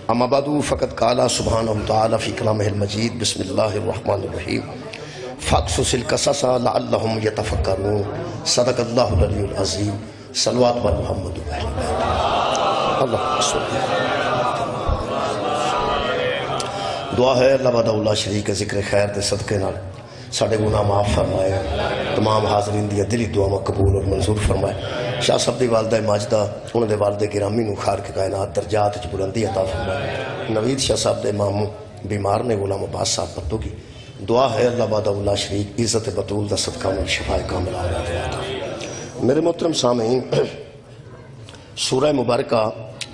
اما بعد فقد قال سبحانہ وتعالی فی کلامہ المجید بسم اللہ الرحمن الرحیم فاقصص القصص لعلہم یتفکرون صدق اللہ العلی العظیم صلوات بر محمد اللہ صلی دعا ہے اللہ وحدہ لا شریک ذکر خیر دے صدقے نال ساڑے گناہ معاف فرمائے تمام حاضرین دیا دلی دعا قبول اور منظور فرمائے شاہ صاحب دی والدہ ماجدہ انہوں دے والدہ گرامی نو خار کے کائنات درجات چ بلندی عطا فرمائے نوید شاہ صاحب دے ماموں بیمار نے غلام عباس صاحب پتو کی دعا ہے اللہ وحدہ لا شریک عزت بطول دا صدقہ میں شفاء کامل آیات عطا میرے محترم سامعین سورہ مبارکہ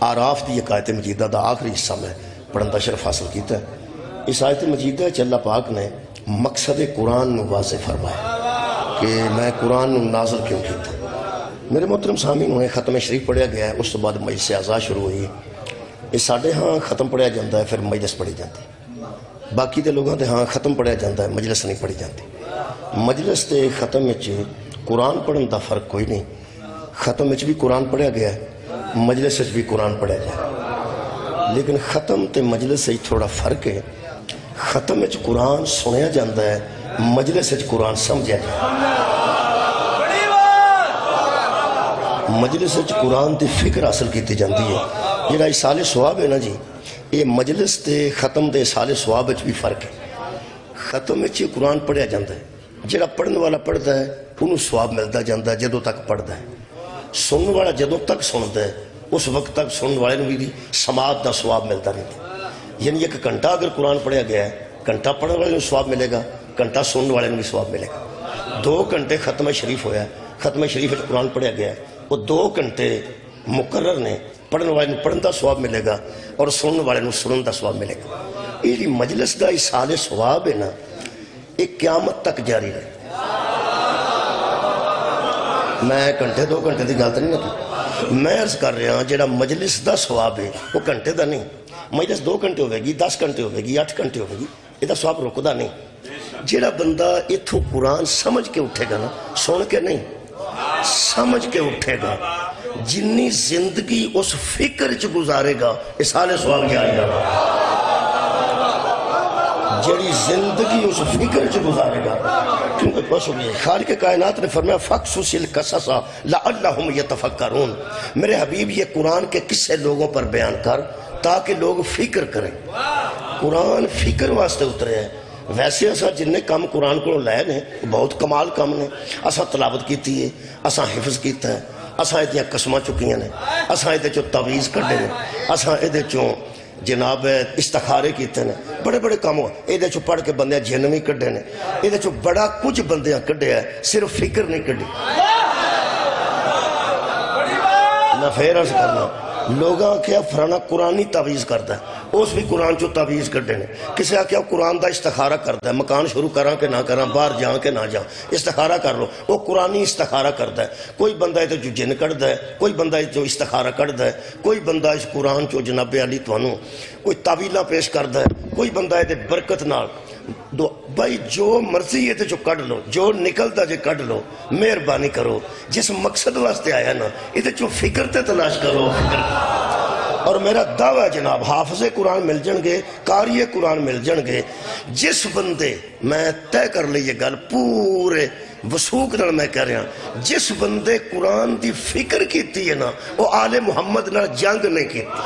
آراف دی ایک آیت مجیدہ دا آخری حصہ میں پڑھن شرف حاصل کیتا ہے اس آیت مجیدہ چ اللہ پاک نے مقصد قرآن نو واضح فرمایا کہ میں قرآن نو نازل کیوں کیتا میرے محترم سامعین ہوئے ختم شریف پڑھیا گیا ہے اس تو بعد مجلس اعزا شروع ہوئی اس ساڑھے ہاں ختم پڑھیا جاندہ ہے پھر مجلس پڑھی جاندی باقی دے لوگاں دے ہاں ختم پڑھیا جاندہ ہے مجلس نہیں پڑھی جاندی مجلس تے ختم وچ قرآن پڑھن دا فرق کوئی نہیں ختم وچ بھی قرآن پڑھیا گیا ہے مجلس وچ بھی قرآن پڑھیا گیا ہے لیکن ختم تے مجلس سے تھوڑا فرق ہے ختم وچ قرآن سنیا جاندہ ہے مجلس وچ قرآن سمجھا جاندہ ہے مجلس وچ قرآن دی فکر حاصل کیتی جاندی ہے جڑا اصال ثواب ہے نا جی یہ مجلس تے ختم دے اصال ثواب وچ بھی فرق ہے ختم وچ قرآن پڑھیا جاندہ ہے جڑا پڑھن والا پڑھدا ہے انہوں ثواب ملدا جاندہ ہے جدوں تک پڑھدا ہے سنن والا جدوں تک سندا ہے اس وقت تک سنن والے نوں بھی سماعت دا ثواب ملدا رہندا یعنی ایک گھنٹہ اگر قرآن پڑھیا گیا ہے گھنٹہ پڑھنے والے نوں ثواب ملے گا گھنٹہ سنن والے نوں بھی ثواب ملے گا 2 گھنٹے ختم شریف ہویا ہے ختم شریف وچ قرآن پڑھیا گیا ہے وہ 2 گھنٹے مقرر نے پڑھنے والے نوں پڑھن دا ثواب ملے گا اور سنن والے نوں سنن دا ثواب ملے گا یہ مجلس دا اصال ثواب ہے نا ایک قیامت تک جاری رہے میں گھنٹے 2 گھنٹے دی گل نہیں نہ میں عرض کر رہا ہوں جڑا مجلس دا ثواب ہے وہ گھنٹے دا نہیں مجلس 2 گھنٹے ہوئے گی 10 گھنٹے ہوئے گی 8 گھنٹے ہوئے گی یہ دا ثواب رکدا نہیں جڑا بندہ اتھوں قرآن سمجھ کے اٹھے گا نا سن کے نہیں سمجھ کے اٹھے گا جنی زندگی اس فکر چ گزارے گا اصال ثواب جاری رہے گا جڑی زندگی اس فکر چ گزارے گا کیونکہ بس خالق کائنات نے فرمایا فاقصص القصص لعلہم یتفکرون میرے حبیب یہ قرآن کے قصے لوگوں پر بیان کر تاکہ لوگ فکر کریں قرآن فکر واسطے اترے ہیں ویسے اسا جننے کام قرآن کو لائے نے بہت کمال کام نے اسا تلاوت کیتی ہے اسا حفظ کیتا ہے اسا ایدیاں قسمہ چکیاں نے اسا ایدے چو تعویز کردے نے اسا ایدے چو جناب استخارے کیتے نے بڑے بڑے کام ہوا ایدے چو پڑھ کے بندیاں جنوی کردے نے ایدے چو بڑا کچھ بندیاں کردے ہیں صرف فکر نہیں کردی میں پھر عرض کرنا لوگاں کیا فرانا قرآنی تعویز کرتا ہے اس بھی قرآن چو تعویز کردے نے کسی کیا قرآن دا استخارہ کرتا ہے مکان شروع کراں کہ نہ کراں باہر جاں کہ نہ جاں استخارہ کر لو وہ قرآنی استخارہ کرتا ہے کوئی بندہ ہے جو جن کرتا ہے کوئی بندہ ہے جو استخارہ کرتا ہے کوئی بندہ اس قرآن چو جناب علی توانوں کوئی تعویلہ پیش کرتا ہے کوئی بندہ ہے برکت نال بھائی جو مرضی ہے جو کڑ لو جو نکلتا جے کڑ لو مہربانی کرو جس مقصد واسطے آیا نا یہ جو فکر تے تلاش کرو فکر اور میرا دعویٰ جناب حافظ قرآن مل جن گے قاری قرآن مل جن گے جس بندے میں طے کر لی یہ گل پورے وسوق نال میں کہہ رہا جس بندے قرآن دی فکر کیتی ہے نا وہ آل محمد نال جنگ نہیں کیتی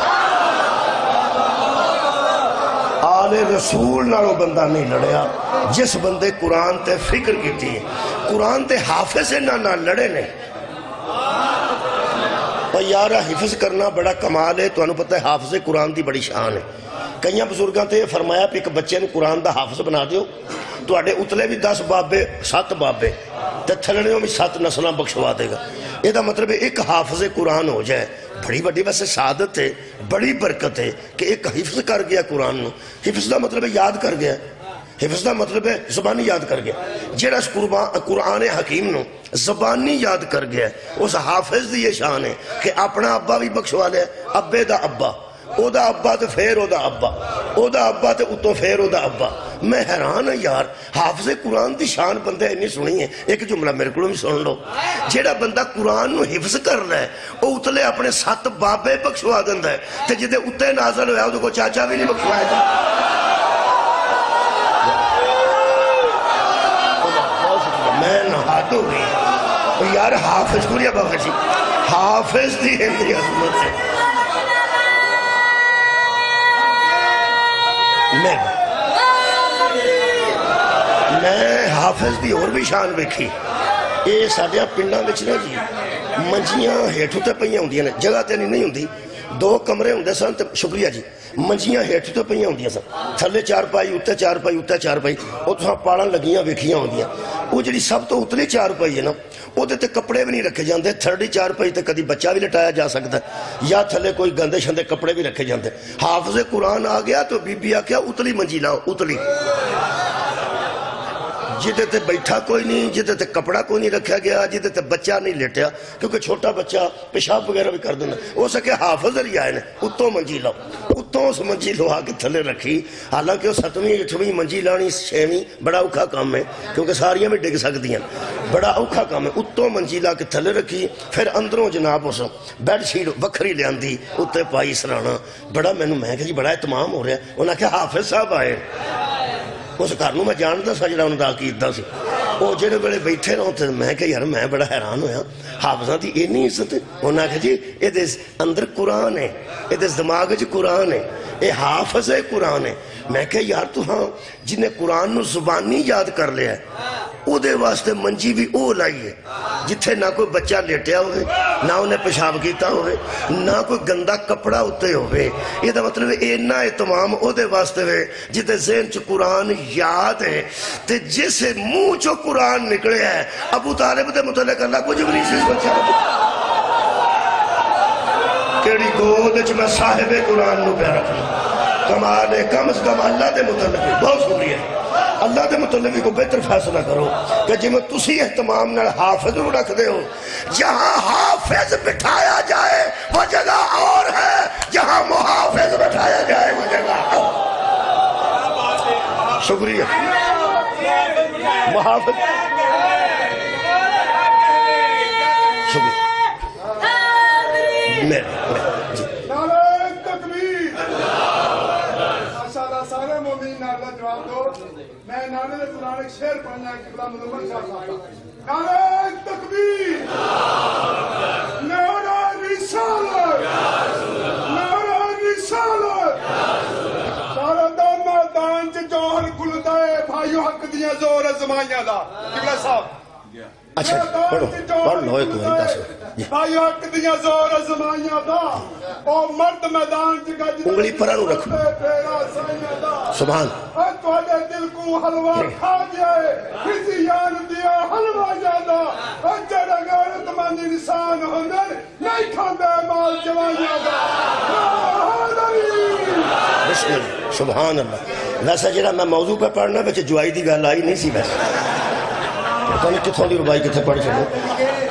آل رسول نالوں بندہ نہیں لڑیا جس بندے قرآن تے فکر کیتی ہے قرآن تے حافظ نہ لڑے نہیں اور یارہ حفظ کرنا بڑا کمال ہے تو انہوں پتہ ہے حافظ قرآن دی بڑی شان ہے کئیاں بزرگاں تے فرمایا کہ ایک بچے نے قرآن دا حافظ بنا دیو تو اڑے اتلے بھی 10 بابے 7 بابے تے تھلڑیوں بھی 7 نسلیں بخشوا دے گا یہ دا مطلب ہے ایک حافظ قرآن ہو جائے بڑی بڑی ویسے سعادت ہے بڑی برکت ہے کہ ایک حفظ کر گیا قرآن نو حفظ دا مطلب ہے یاد کر گیا حفظ دا مطلب ہے زبانی یاد کر گیا جیڑا اس قرآن حکیم نو زبانی یاد کر گیا اس حافظ دی یہ شان ہے کہ اپنا ابا بھی بخشوا لے ابے دا ابا او دا ابا تے پھر او دا ابا، او دا ابا تے اتوں پھر او دا ابا. میں حیران ہوں یار، حافظ قرآن دی شان بندہ نہیں سنی ہے. ایک جملہ میرے کو بھی سن لو، جیڑا بندہ قرآن نو حفظ کر رہا ہے وہ اتلے اپنے 7 بابے بخشوا دیندا ہے، تے جدے اتنے نازل ہویا وہ کو چاچا بھی نہیں بخشوایا جا. میں نہاد ہو گئی یار. حافظ کو لیا بابا جی، حافظ دی ہندی عظمت ہے. میں حافظ دی اور بھی شان ویکھی. یہ ساڈے پنڈاں وچ نا جی منجیاں ہیٹھ تے پئیاں ہوندیاں نے، جگہ تے نہیں ہوندی، 2 کمرے ہوندے سن تے شکریہ جی منجیاں ہیٹھ تے پئیاں ہوندیاں سن، تھلے 4 پائی اتنے 4 پائی اتنے 4 پائی، وہ تساں پاڑاں لگیاں ویکھیاں ہوندیاں. وہ جڑی سب تو اتلی 4 پائی ہے نا وہ تے کپڑے بھی نہیں رکھے جاندے. 3rd 4 پائی تے کدی بچہ بھی لٹایا جا سکتا ہے یا تھلے کوئی گندے شندے کپڑے بھی رکھے جاندے. حافظ قرآن آ گیا تو بی بی آکھیا اتلی منجی لاؤ، اتلی جدے تے بیٹھا کوئی نہیں، جدے تے کپڑا کوئی نہیں رکھا گیا، جدے تے بچہ نہیں لیٹیا، کیونکہ چھوٹا بچہ پیشاب وغیرہ بھی کر دینا. ہو سکے حافظ علی آئے نے اتوں منجی لاؤ، اتوں اس منجی لو آ کے تھلے رکھی. حالانکہ وہ 7ویں 8ویں منجی لانی 6ویں بڑا اوکھا کام ہے، کیونکہ ساریاں بھی ڈگ سکتی ہیں، بڑا اوکھا کام ہے. اتوں منجی لا کے تھلے رکھی، پھر اندروں جناب اس بیڈ شیٹ وکھری لیاندی اتنے پائی سرانا. بڑا میں کہ جی بڑا اہتمام ہو رہا ہے. انہاں کہ حافظ صاحب آئے. اس گھر میں جانتا سا جڑا انہوں نے عقیدہ سی. وہ جڑے ویلے بیٹھے رہو تے میں کہ یار میں بڑا حیران ہویا حافظاں دی اینی عزت. انہوں نے کہا جی یہ دے اندر قرآن ہے، یہ دے دماغ وچ قرآن ہے، یہ حافظ ہے قرآن ہے. میں کہ یار تو ہاں جنہیں قرآن نو زبانی یاد کر لیا ہے او دے واسطے منجی بھی او لائی ہے جتھے نہ کوئی بچہ لیٹیا ہوئے، نہ انہیں پیشاب کیتا ہوئے، نہ کوئی گندا کپڑا ہوتے ہوئے. یہ دا مطلب اینا اہتمام او دے واسطے ہوئے جتے ذہن چ قرآن یاد ہے. تے جسے منہ چو قرآن نکلے ہے ابو طالب دے متعلق اللہ کو جبریل سے بچہ کیڑی گود چ میں صاحب قرآن نو پہ رکھنا. کمال ہے کم از کم اللہ دے متعلق بہت شکریہ اللہ دے متعلق کو بہتر فیصلہ کرو کہ جی میں تسی اہتمام نال حافظ نو رکھ دے ہو. جہاں حافظ بٹھایا جائے وہ جگہ اور ہے، جہاں محافظ بٹھایا جائے وہ جگہ اور. شکریہ محافظ شکریہ سارے مومین نعرہ جواب دو. میں نعرہ قرآن ایک شعر پڑھنا ہے قبلہ مظفر شاہ صاحب کا. نعرہ تکبیر، نعرہ رسالت، نعرہ رسالت. سارا دا میدان چ جوہر کھلدا ہے بھائیو حق دیاں زور ازمائیاں دا. قبلہ صاحب اچھا پڑھو پڑھ لو ایک واری دس بھائی حق دیاں زور ازمائیاں دا او مرد میدان چ گج انگلی پرا نو رکھو. سبحان تواڈے دل کو حلوہ کھا گیا ہے کسی یار دیا حلوہ زیادہ. جڑا غیرت مند انسان ہوندے نہیں کھاندے مال جوانیاں دا. بسم اللہ سبحان اللہ. ویسا جڑا میں موضوع پہ پڑھنا وچ جوائی دی گل آئی نہیں سی. ویسے پتہ نہیں کتھوں دی ربائی کتھے پڑھ چلو،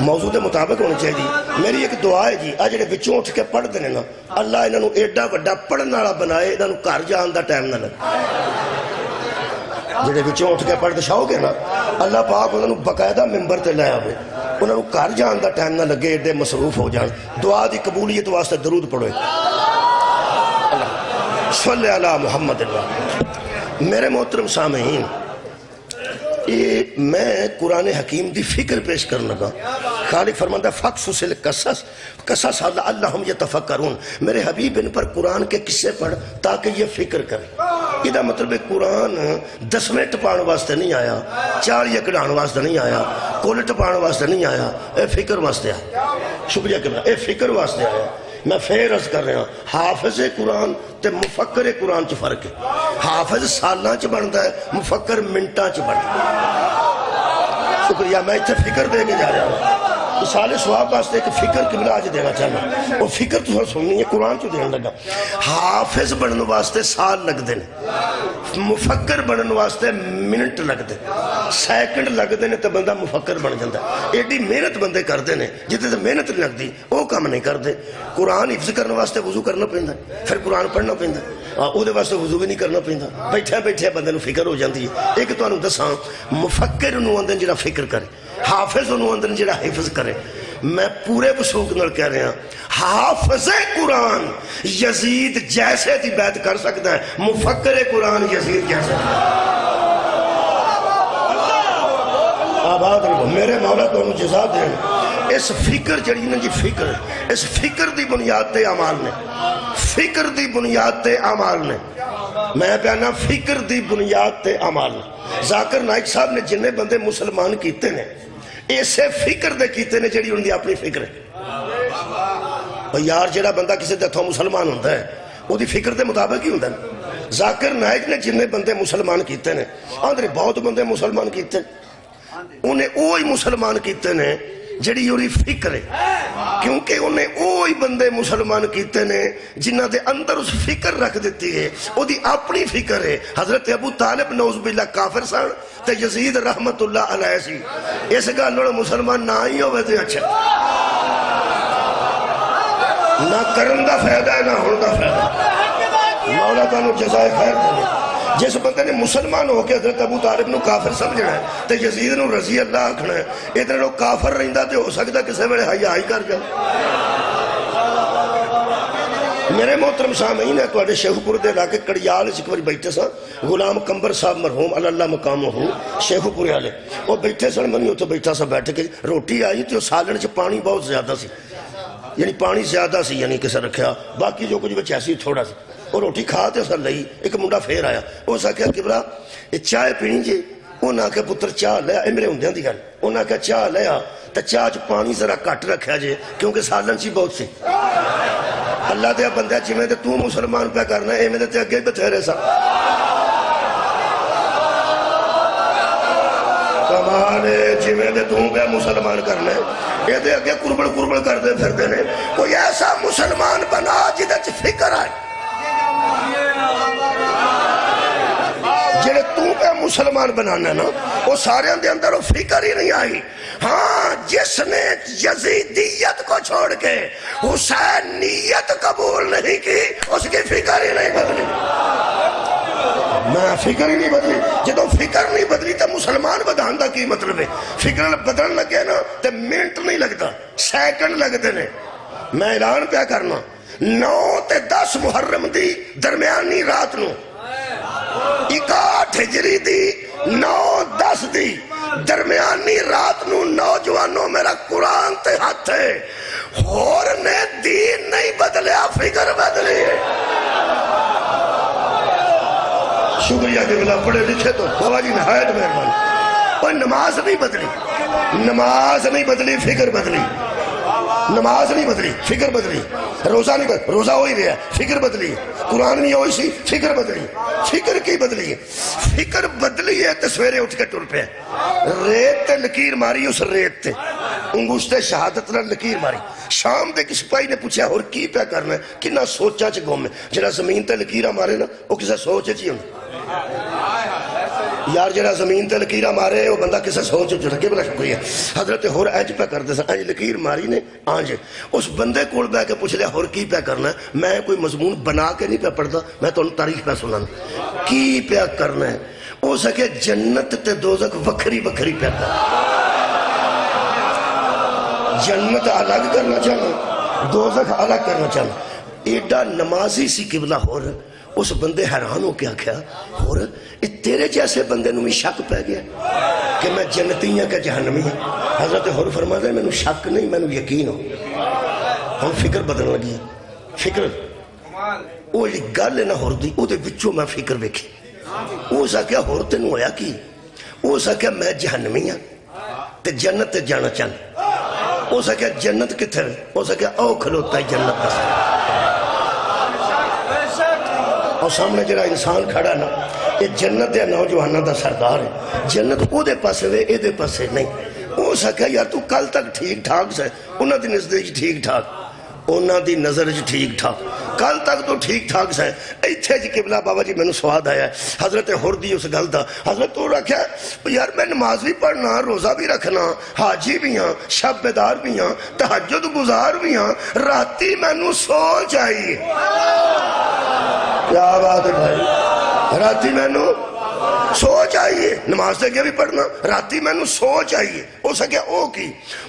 موضوع دے مطابق ہونی چاہیے. میری ایک دعا ہے جی آ جڑے بچوں اٹھ کے پڑھ دینے نا اللہ انہاں نو ایڈا وڈا پڑھن والا بنائے انہاں نو گھر جان دا ٹائم نہ لگے. جڑے بچوں اٹھ کے پڑھ دے شاؤ گے نا اللہ پاک انہاں نو باقاعدہ ممبر تے لے آوے، انہاں نو گھر جان دا ٹائم نہ لگے، ایڈے مصروف ہو جان. دعا دی قبولیت واسطے درود پڑھو. اللہ صلی علی محمد. اللہ میرے محترم سامعین، میں قرآن حکیم دی فکر پیش کرنا گا. خالق فرماتا ہے فَقْصُصِ الْقَصَصَ قصص لَعَلَّهُمْ يَتَفَكَّرُونَ. میرے حبیب ان پر قرآن کے قصے پڑھ تاکہ یہ فکر کرے. یہ مطلب ہے قرآن 10ویں ٹپان واسطے نہیں آیا، 40 کڑان واسطے نہیں آیا، کل ٹپان واسطے نہیں آیا، اے فکر واسطے آیا. شکریہ کہ اے فکر واسطے آیا. میں پھر عرض کر رہا ہوں حافظ قرآن تے مفکر قرآن چ فرق ہے. حافظ سالاں چ بنتا ہے، مفکر منٹاں چ بنتا ہے. شکریہ میں اتنے فکر دے کے جا رہا ہوں. مثال سواب واسطے ایک فکر قبلہ آج دینا چاہنا. وہ فکر تو سننی ہے قرآن چو دینا لگا. حافظ بڑھن واسطے سال لگ دیں, مفکر بڑھن واسطے منٹ لگ دیں, سیکنڈ لگ دیں تو بندہ مفکر بن جاتا ہے. ایڈی محنت بندے کر دیں جتے تو محنت نہیں لگتی وہ کام نہیں کر دے. قرآن حفظ کرنے واسطے وضو کرنا پیندا, پھر قرآن پڑھنا پیندا, وہ واسطے وضو بھی نہیں کرنا پیندا. بیٹھے بیٹھے بندے نو فکر ہو جاتی ہے. ایک تو انہوں دساں مفکر انہوں اندر جڑا فکر کرے, حافظ انہوں اندر جڑا حفظ کرے. میں پورے وثوق نال کہہ رہا ہوں حافظ قرآن یزید جیسے دی بیعت کر سکتا ہے, مفکر قرآن یزید جیسے. آباد رہو میرے مولا تو انہوں جزا دیں. اس فکر جڑی نا جی فکر, اس فکر دی بنیاد تے اعمال نے, فکر دی بنیاد تے اعمال نے. میں پیانا فکر دی بنیاد تے اعمال نے. ذاکر نائک صاحب نے جنہیں بندے مسلمان کیتے نے ایسے فکر دے کیتے نے جڑی ان دی اپنی فکر ہے. یار جڑا بندہ کسی دے تھوں مسلمان ہوتا ہے وہ دی فکر دے مطابق ہی ہوتا ہے. ذاکر نائک نے جنہیں بندے مسلمان کیتے نے, آندھرے بہت بندے مسلمان کیتے, انہیں اوہی مسلمان کیتے نے جڑی یوری فکر ہے. کیونکہ انہیں اوہی بندے مسلمان کیتے نے جنہ دے اندر اس فکر رکھ دیتی ہے, وہ دی اپنی فکر ہے. حضرت ابو طالب نعوذ باللہ کافر سن تے یزید رحمت اللہ علیہ سی. اس گا لوڑا مسلمان نہ ہی ہوئے تھے. اچھا نہ کرن دا فائدہ ہے نہ ہون دا فائدہ. مولا تعالیٰ جزائے خیر دے. جس بندے نے مسلمان ہو کے حضرت ابو طالب نو کافر سمجھنا ہے تے یزید نو رضی اللہ آکھنا ہے, ادھر لوگ کافر رہندا تے ہو سکتا کسے ویلے حیا ہی کر جائے. میرے محترم سامعین ہے تو شیخ پور دے علاقے کڑیال ایک بار بیٹھے سن, غلام کمبر صاحب مرحوم اللہ مقام ہو شیخ پور والے, وہ بیٹھے سن. منی اتنے بیٹھا سا بیٹھ کے روٹی آئی تو سالن چ پانی بہت زیادہ سی, یعنی پانی زیادہ سی, یعنی کسے رکھیا باقی جو کچھ بچ ایسی تھوڑا سی. وہ روٹی کھا تے سر لئی, ایک منڈا پھر آیا, وہ سا کیا قبلہ یہ چائے پینی جی. انہاں آکھا پتر چاہ لیا, اے میرے ہوندیاں دی گل, انہاں آکھا چاہ لیا تو چاہ چ پانی ذرا کٹ رکھیا جے کیونکہ سالن سی بہت سی. اللہ دیا بندہ جی میں تے تو مسلمان پہ کرنا ہے, اے میں تے اگے بتھیرے سا. کمانے جی میں تے تو پہ مسلمان کرنا ہے, یہ دے اگے کربل کر دے پھر دینے. کوئی ایسا مسلمان بنا جدہ چ فکر آئے جنہیں تو پہ مسلمان بنانا نا, وہ سارے اندے اندر وہ فکر ہی نہیں آئی. ہاں جس نے یزیدیت کو چھوڑ کے حسینیت قبول نہیں کی اس کی فکر ہی نہیں بدلی. میں فکر ہی نہیں بدلی. جدو فکر نہیں بدلی تو مسلمان بدھان دا کی مطلب ہے. فکر بدلن لگے نا تو منٹ نہیں لگتا, سیکنڈ لگتے نے. میں اعلان پہ کرنا 9 تے 10 محرم دی درمیانی رات نو 61 ہجری دی 9-10 دی درمیانی رات نو نوجوانوں میرا قرآن تے ہاتھ ہے, اور نے دین نہیں بدلیا فکر بدلی. شکریہ جبلہ پڑھے لکھے تو بابا جی نہایت مہربان. اور نماز نہیں بدلی, نماز نہیں بدلی فکر بدلی. نماز نہیں بدلی فکر بدلی. روزہ نہیں بدلی, روزہ ہوئی رہا فکر بدلی. قرآن نہیں ہوئی سی فکر بدلی. فکر کی بدلی ہے, فکر بدلی ہے تو سویرے اٹھ کے ٹر پہ ریت تے لکیر ماری, اس ریت تے انگوشت شہادت نہ لکیر ماری. شام دے کس پائی نے پوچھا اور کی پہ کرنا ہے, کنہ سوچا چھ گوم میں جنہ زمین تے لکیرہ مارے نا وہ کسے سوچے چی ہوں. یار جڑا زمین تے لکیرہ مارے وہ بندہ کسے سوچ جھڑکے بلا. شکریہ. حضرت ہور اینج پہ کر دے سا, اینج لکیر ماری نے آنج. اس بندے کول بے کے پوچھ لیا ہور کی پہ کرنا ہے. میں کوئی مضمون بنا کے نہیں پہ پڑھتا, میں تو تاریخ پہ سننا کی پہ کرنا ہے. ہو سکے جنت تے دوزخ وکھری وکھری پہ کرنا. جنت الگ کرنا چاہنا, دوزخ الگ کرنا چاہنا. ایڈا نمازی سی قبلہ ہور. اس بندے حیران ہو کے آکھیا اور تیرے جیسے بندے نو میں شک پہ گیا کہ میں جنتی ہوں کہ جہنمی ہوں. حضرت ہور فرما دے میں نو شک نہیں, میں نو یقین ہو. ہم فکر بدلن لگی, فکر وہ گل ہے نا ہور دی, او دے وچوں میں فکر ویکھی. او سکیا ہور تینوں ہویا کی, او سکیا میں جہنمی ہوں تے جنت تے جانا چاہنا. او سکیا جنت کتھے, او سکیا او کھلوتا ہے جنت دستا. اور سامنے جڑا انسان کھڑا نا یہ جنت یا نوجوانہ دا سردار ہے. جنت او دے پاسے وے اے دے پاسے نہیں. او سکیا یار تو کل تک ٹھیک ٹھاک سے انہاں دی نزدیک ٹھیک ٹھاک انہاں دی نظر جی ٹھیک ٹھاک کل تک تو ٹھیک ٹھاک سے ایتھے جی قبلہ بابا جی میں نے سواد آیا ہے حضرت حر دی اس گل دا حضرت تو رکھا یار میں نماز بھی پڑھنا روزہ بھی رکھنا حاجی بھی ہاں شب بیدار بھی ہاں تہجد گزار بھی ہاں راتی میں نے سو چاہیے کیا بات ہے بھائی راتی میں نے سو چاہیے نماز سے کیا بھی پڑھنا راتی میں نے سو چاہیے ہو سکے او کی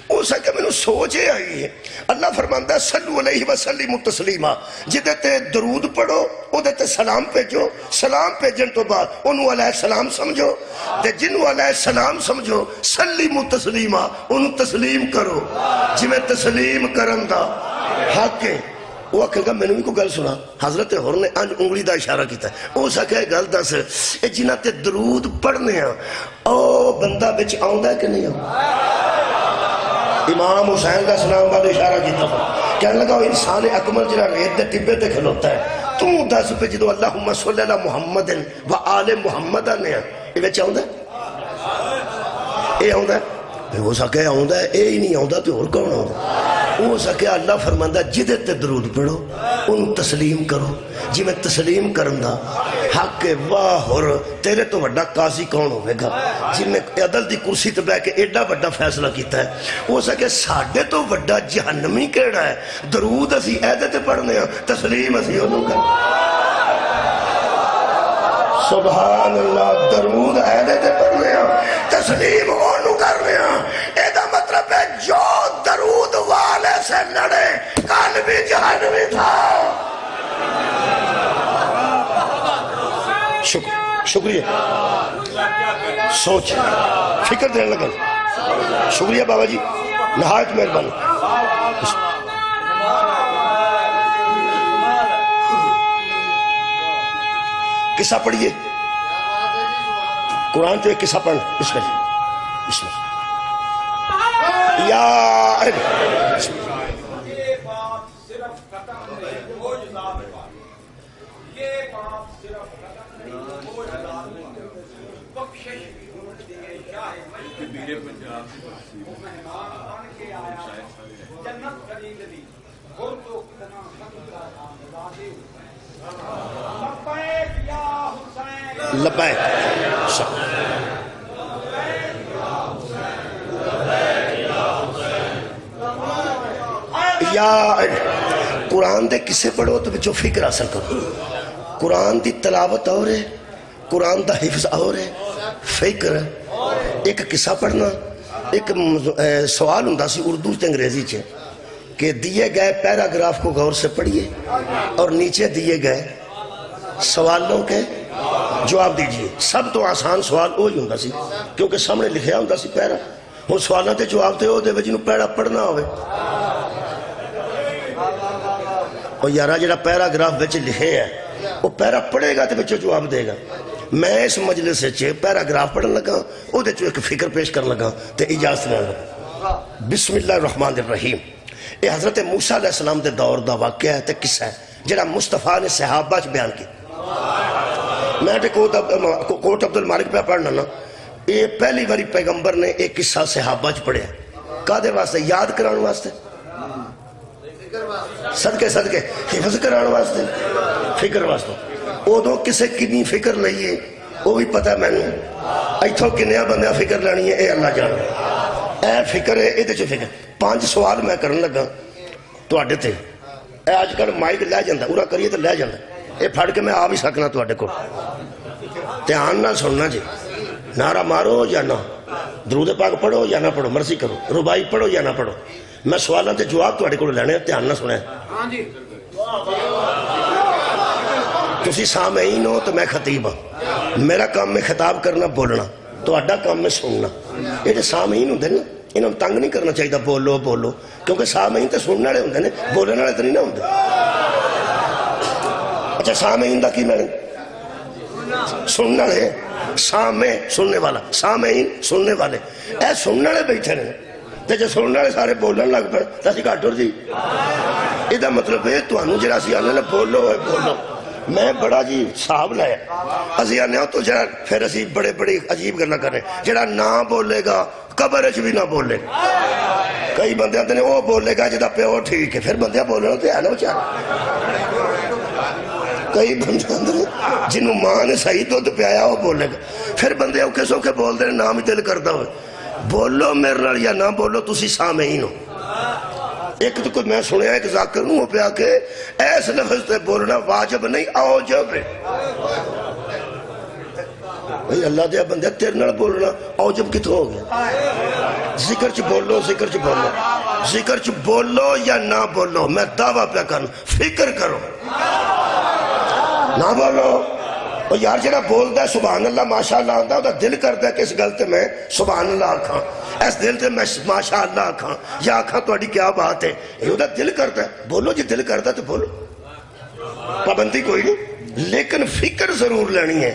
ہو سکے میں نے سوچے آئیے اللہ فرماندہ ہے صلو علیہ وسلم تسلیما جدے تے درود پڑھو او دے تے سلام پیجو سلام پیجن تو بعد انہوں علیہ السلام سمجھو تے جنہوں علیہ السلام سمجھو سلیم تسلیما انہوں تسلیم کرو جی میں تسلیم کرن دا حق ہے وہ کہے گا میں نے بھی کوئی گل سنا حضرت حر نے انج انگلی دا اشارہ کیتا ہے وہ سکے گل دس جنہ تے درود پڑھنے ہیں او بندہ بچ آؤں ہے کہ نہیں آؤں امام حسین کا سلام بعد اشارہ کیتا ہے کہنے لگا وہ انسان اکمل جنہ ریت دے ٹبے تے کھلوتا ہے تو دس پہ جدو اللہم صلی اللہ محمد و آل محمد نے یہ بچ آؤں ہے یہ آؤں ہے ہو سکے آؤں ہے یہ ہی نہیں آؤں تو اور کون آؤں ہو سکے اللہ فرماندہ جدے تے درود پڑھو ان تسلیم کرو جی میں تسلیم کرندہ حق واہ اور تیرے تو وڈا قاضی کون ہوئے گا جی میں عدل دی کرسی تے بیٹھ کے ایڈا وڈا فیصلہ کیتا ہے ہو سکے ساڑھے تو وڈا جہنمی کیڑا ہے درود اسی عیدے تے پڑھنے ہیں تسلیم اسی انہوں کا سبحان اللہ درود عیدے تے پڑھنے ہیں تسلیم انہوں کرنے ہیں ایدہ مطلب ہے جو درود والے سے لڑے کل بھی جہنمی تھا شکریہ سوچ فکر دینے لگا شکریہ بابا جی نہایت مہربانی قصہ پڑھئے قرآن تو ایک قصہ پڑھ بسم اللہ بسم اللہ یا لبیک یا قرآن دے کسے پڑھو تو بچو فکر حاصل کرو قرآن دی تلاوت اور ہے قرآن دا حفظ اور ہے فکر ایک قصہ پڑھنا ایک سوال ہوں سی اردو تے انگریزی چھے کہ دیے گئے پیراگراف کو غور سے پڑھئے اور نیچے دیے گئے سوالوں کے جواب دیجئے سب تو آسان سوال ہوئی ہوں سی کیونکہ سامنے لکھیا ہوں سی پیرا وہ سوالوں تے جواب تے ہو دے جنہوں پیرا پڑھنا ہوئے اور یارہ جڑا پیراگراف بچ لکھے ہے وہ پیرا پڑھے گا تے بچو جواب دے گا میں اس مجلس سے پیراگراف پڑھن لگا وہ دے چو ایک فکر پیش کرن لگا تے اجازت میں لگا بسم اللہ الرحمن الرحیم یہ حضرت موسیٰ علیہ السلام دے دور دا واقعہ ہے تے قصہ ہے جڑا مصطفیٰ نے صحابہ چ بیان کی میں تے کوٹ عبد المالک پہ پڑھنا نا یہ پہلی باری پیغمبر نے ایک قصہ صحابہ چ پڑھیا کا دے واسطے یاد کران واسطے صدقے حفظ کران واسطے فکر واسطے او دو کسے کنی فکر لئیے وہ بھی پتہ میں نے ایتھو کنیا بندہ فکر لانی ہے اے اللہ جانا اے فکر ہے اے دے چو فکر 5 سوال میں کرن لگا تو آڈے تھے اے آج کل مائک لے جاندہ اورا کریے تو لے جاندہ اے پھڑ کے میں آ بھی سکنا تو آڈے کو تیان نہ سننا جی نعرہ مارو یا نہ درود پاک پڑھو یا نہ پڑھو مرضی کرو ربائی پڑھو یا نہ پڑھو میں سوالوں تے جواب تو آڈے کو لینے تیان نہ سنے تسی سامعین ہو تو میں خطیب ہوں میرا کام میں خطاب کرنا بولنا تو آڈا کام میں سننا یہ جو سامعین ہوں دے نا انہوں تنگ نہیں کرنا چاہیے بولو بولو کیونکہ سامعین تے سننا رہے ہوں دے نا بولنا رہے تو نہیں نہ ہوں دے اچھا سامعین دا کی میں سننا رہے سامع سننے والا سامعین سننے والے اے سننا رہے بیٹھے رہے تے جو سننا رہے سارے بولن لگ پڑ تاسی کاٹور جی یہ دا مطلب ہے تو انہوں جرا سی آنے بولو ہے بولو میں بڑا جی صاحب لایا اسی آنے تو جڑا پھر اسی بڑے بڑی عجیب گلا کرنے جڑا نہ بولے گا قبر اچ بھی نہ بولے گا کئی بندے آتے ہیں وہ بولے گا جدا پیو ٹھیک ہے پھر بندے بولے تو ہے نا بیچارہ کئی بندے اندر جنہوں ماں نے صحیح دودھ پیایا وہ بولے گا پھر بندے اوکے سوکے بول دے نام ہی دل کرتا ہوئے بولو میرے نال یا نہ بولو تسی سامعین ہو ایک تو کوئی میں سنیا ایک ذاکر نوں پہ آکے ایس لفظ تے بولنا واجب نہیں اوجب ہے بھئی اللہ دیا بندے تیرے نال بولنا اوجب کتوں ہو گیا ذکر چ بولو ذکر چ بولو یا نہ بولو میں دعویٰ پہ کرنا فکر کرو نہ بولو اور یار جڑا بولدا ہے سبحان اللہ ماشاءاللہ آندا ہے دل کردا ہے کہ اس گل تے میں سبحان اللہ آکھاں اس دل تے میں ماشاءاللہ آکھاں یا آکھاں تہاڈی کیا بات ہے یہ دا دل کردا ہے بولو جی دل کردا تو بولو پابندی کوئی نہیں لیکن فکر ضرور لینی ہے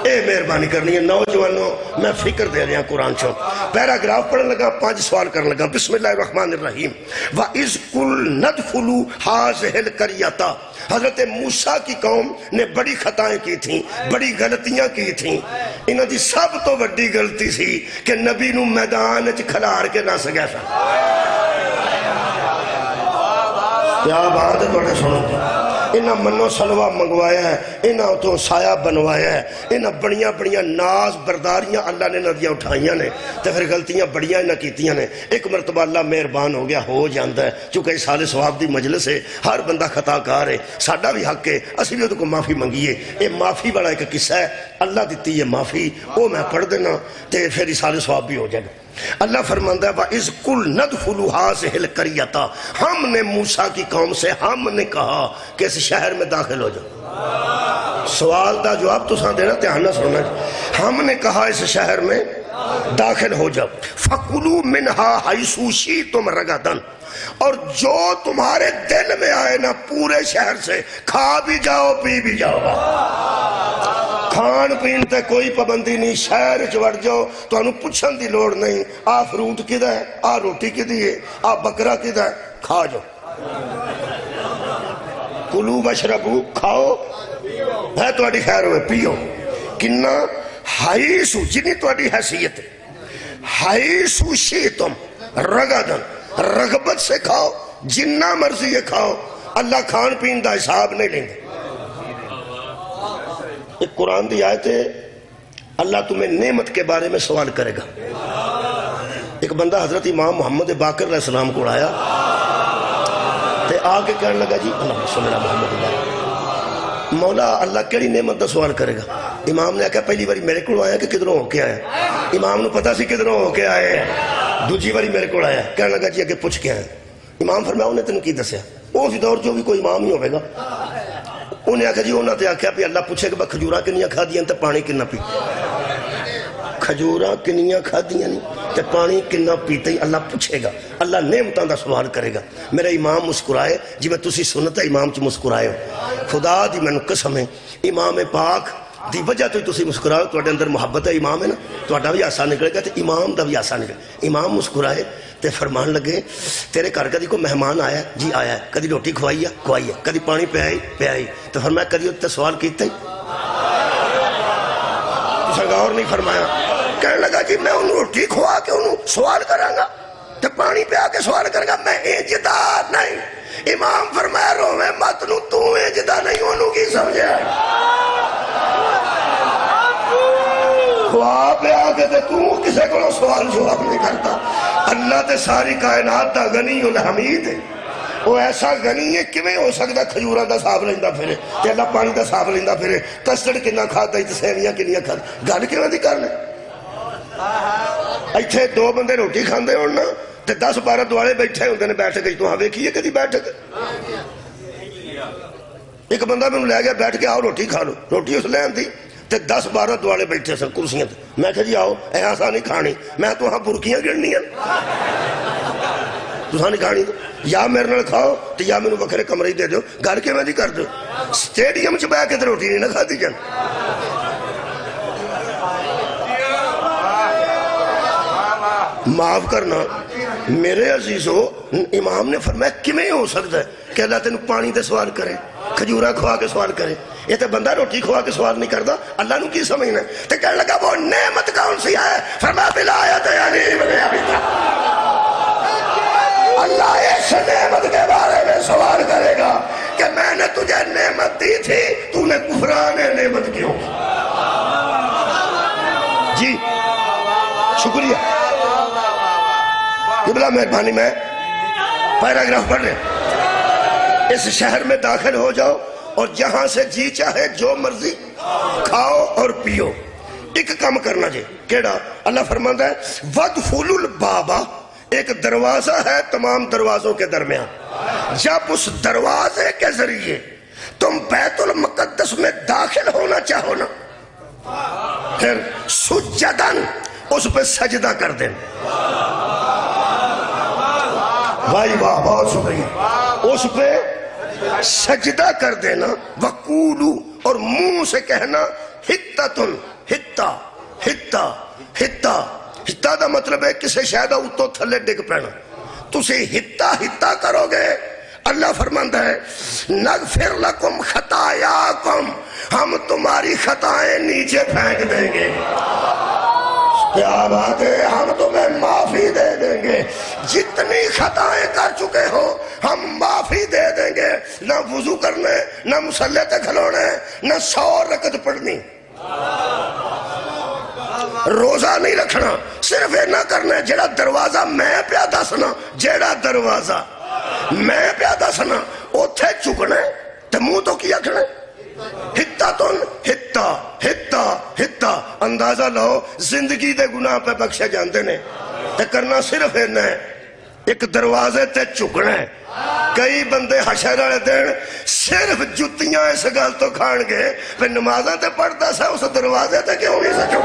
اے مہربانی کرنی ہے نوجوانوں میں فکر دے رہا قرآن چوں پیراگراف پڑھنے لگا 5 سوال کرنے لگا بسم اللہ الرحمن الرحیم وَإِذْ قُلْ نَدْخُلُوا هَٰذِهِ الْقَرْيَةَ حضرت موسیٰ کی قوم نے بڑی خطائیں کی تھیں بڑی غلطیاں کی تھیں انہوں دی سب تو بڑی غلطی سی کہ نبی نو میدان چ کھلار کے نہ سگیا سا کیا بات ہے توڑے سنو انہاں منو سلوہ منگوایا ہے انہاں تو سایہ بنوایا ہے انہاں بڑیاں بڑیاں ناز برداریاں اللہ نے ندیاں اٹھائیاں نے تو پھر غلطیاں بڑیاں نہ کیتیاں نے ایک مرتبہ اللہ مہربان ہو گیا ہو جاندہ ہے چونکہ اس سال ثواب دی مجلس ہے ہر بندہ خطا کار ہے ساڈا بھی حق ہے اسی بھی کو معافی منگیے اے معافی بڑا ایک قصہ ہے اللہ دیتی ہے معافی وہ میں پڑھ دینا تے پھر اس سال ثواب بھی ہو جائے گا اللہ فرماندہ ہے وَإِذْ قُلْ نَدْخُلُوا هَٰذِهِ الْقَرْيَةَ ہم نے موسیٰ کی قوم سے ہم نے کہا کہ اس شہر میں داخل ہو جاؤ سوال دا جواب تو ساں دینا دھیان نہ سننا ہم نے کہا اس شہر میں داخل ہو جاؤ فَقُلُوا مِنْهَا حَيْثُ شِئْتُمْ رَغَدًا اور جو تمہارے دل میں آئے نا پورے شہر سے کھا بھی جاؤ پی بھی جاؤ کھان پین تے کوئی پابندی نہیں شہر چوڑ جاؤ تو انہوں پوچھن دی لوڑ نہیں آ فروٹ کدھا ہے آ روٹی کدھی ہے آ بکرا کدھا ہے کھا جاؤ کلو بشربو کھاؤ ہے تو اڈی خیر ہوئے پیو کنہ حیثو جنی تو اڈی حیثیت ہے حیثو شیطم رگدن رغبت سے کھاؤ جنہ مرضی ہے کھاؤ اللہ کھان پین دا حساب نہیں لیں گے ایک قرآن دی آیت ہے اللہ تمہیں نعمت کے بارے میں سوال کرے گا ایک بندہ حضرت امام محمد باقر علیہ السلام کو آیا تے آگے کہنے لگا جی اللہ صلی اللہ محمد اللہ مولا اللہ کیڑی نعمت دا سوال کرے گا امام نے کہا پہلی باری میرے کو آیا کہ کدھروں ہو کے آیا امام نے پتا سی کدھروں ہو کے آئے دوجی باری میرے کو آیا کہنے لگا جی اگے پوچھ کے آئے امام فرمایا انہیں تنوں کی دسیا اس دور جو بھی کوئی امام ہی ہوئے گا انہیں آکھا جی انہوں نے آکھا بھی اللہ پوچھے کہ کھجورہ کنیاں کھا دیاں تے پانی کنہ پی کھجورہ کنیاں کھا دیاں نہیں تے پانی کنہ پیتے ہی اللہ پوچھے گا اللہ نعمتاں دا سوال کرے گا میرا امام مسکرائے جی میں تسی سنتا امام چ مسکرائے ہو خدا دی میں قسم ہے امام پاک دی وجہ تو تسی مسکراؤ تو اندر محبت ہے امام ہے نا تو اڈا بھی آسان نکلے گا تے امام دا بھی آسان نکلے امام مسکرائے تے فرمان لگے تیرے گھر کدی کو مہمان آیا جی آیا ہے کدی روٹی کھوائی ہے کدی پانی پیائی تو فرمایا کدی تے سوال کیتا ہی تو غور نہیں فرمایا کہنے لگا جی میں انہوں روٹی کھوا کے انہوں سوال کروں گا تے پانی پیا کے سوال کروں گا میں اجدار نہیں امام فرمایا روے مت نو تو اجدار نہیں انہوں کی سمجھا خواب پہ آگے تے تو کسے کو سوال جواب نہیں کرتا اللہ تے ساری کائنات دا غنی الحمید ہے وہ ایسا غنی ہے کیویں ہو سکتا کھجورہ دا صاحب لیندہ پھرے تے اللہ پانی دا صاحب لیندہ پھرے کسٹڑ کنہ کھاتا ہی تے سیویاں کنیاں کھاتا گھر کیویں دی کرنے ایتھے دو بندے روٹی کھاندے ہونا تے 10-12 دوالے بیٹھے ہوندے نے بیٹھ گئی تو ہاں ویکھیے کدی بیٹھ گئے ایک بندہ میں لے گیا بیٹھ کے آؤ روٹی کھا لو روٹی اس لے آندی تے 10-12 دوالے بیٹھے سن کرسیاں تے میں کہا جی آؤ ایسا نہیں کھانی میں تو ہاں برکیاں گرنی ہیں تو ہاں نہیں کھانی یا میرے نال کھاؤ تو یا میں بکھرے کمرے دے دو گھر کے میں دی کر دو سٹیڈیم چ بیٹھ کے تے روٹی نہیں نہ کھا دی جان معاف کرنا میرے عزیزو امام نے فرمایا کیویں ہو سکتا ہے کہ اللہ تینوں پانی تے سوال کرے کھجورا کھوا کے سوال کرے یہ تو بندہ روٹی کھوا کے سوال نہیں کرتا اللہ نو کی سمجھنا ہے تو کہنے لگا وہ نعمت کون سی ہے فرمایا بلایت یعنی اللہ اس نعمت کے بارے میں سوال کرے گا کہ میں نے تجھے نعمت دی تھی تو نے کفران نعمت کیوں جی شکریہ قبلہ مہربانی میں پیراگراف پڑھ رہے اس شہر میں داخل ہو جاؤ اور جہاں سے جی چاہے جو مرضی کھاؤ اور پیو ایک کام کرنا جی کیڑا اللہ فرماتا ہے وَدْخُلُوا الْبَابَ ایک دروازہ ہے تمام دروازوں کے درمیان جب اس دروازے کے ذریعے تم بیت المقدس میں داخل ہونا چاہو نا پھر سجدن اس پہ سجدہ کر دیں بھائی واہ بہت شکریہ اس پہ سجدہ کر دینا وقولو اور منہ سے کہنا ہتتن ہتا ہتا ہتا ہتا دا مطلب ہے کسے شاید اتو تھلے ڈگ پینا تسی ہتا ہتا کرو گے اللہ فرماندا ہے نغفر لکم خطایاکم ہم تمہاری خطائیں نیچے پھینک دیں گے کیا بات ہے ہم تمہیں معافی دے دیں گے جتنی خطائیں کر چکے ہو ہم معافی دے دیں گے نہ وضو کرنے نہ مصلی تے کھلونے نہ 100 رکعت پڑھنی روزہ نہیں رکھنا صرف یہ نہ کرنا جیڑا دروازہ میں پیا دسنا جیڑا دروازہ میں پیا دسنا اوتھے چکنا تے منہ تو کیا کھنا ہتا تن ہتا ہتا ہتا اندازہ لو زندگی دے گناہ پہ بخشے جاندے نے تے کرنا صرف ایک دروازے تے چکنا ہے کئی بندے حشر والے دن صرف جتیاں اس گل تو کھان گے پھر نمازاں تے پڑھدا سا اس دروازے تے کیوں نہیں سچو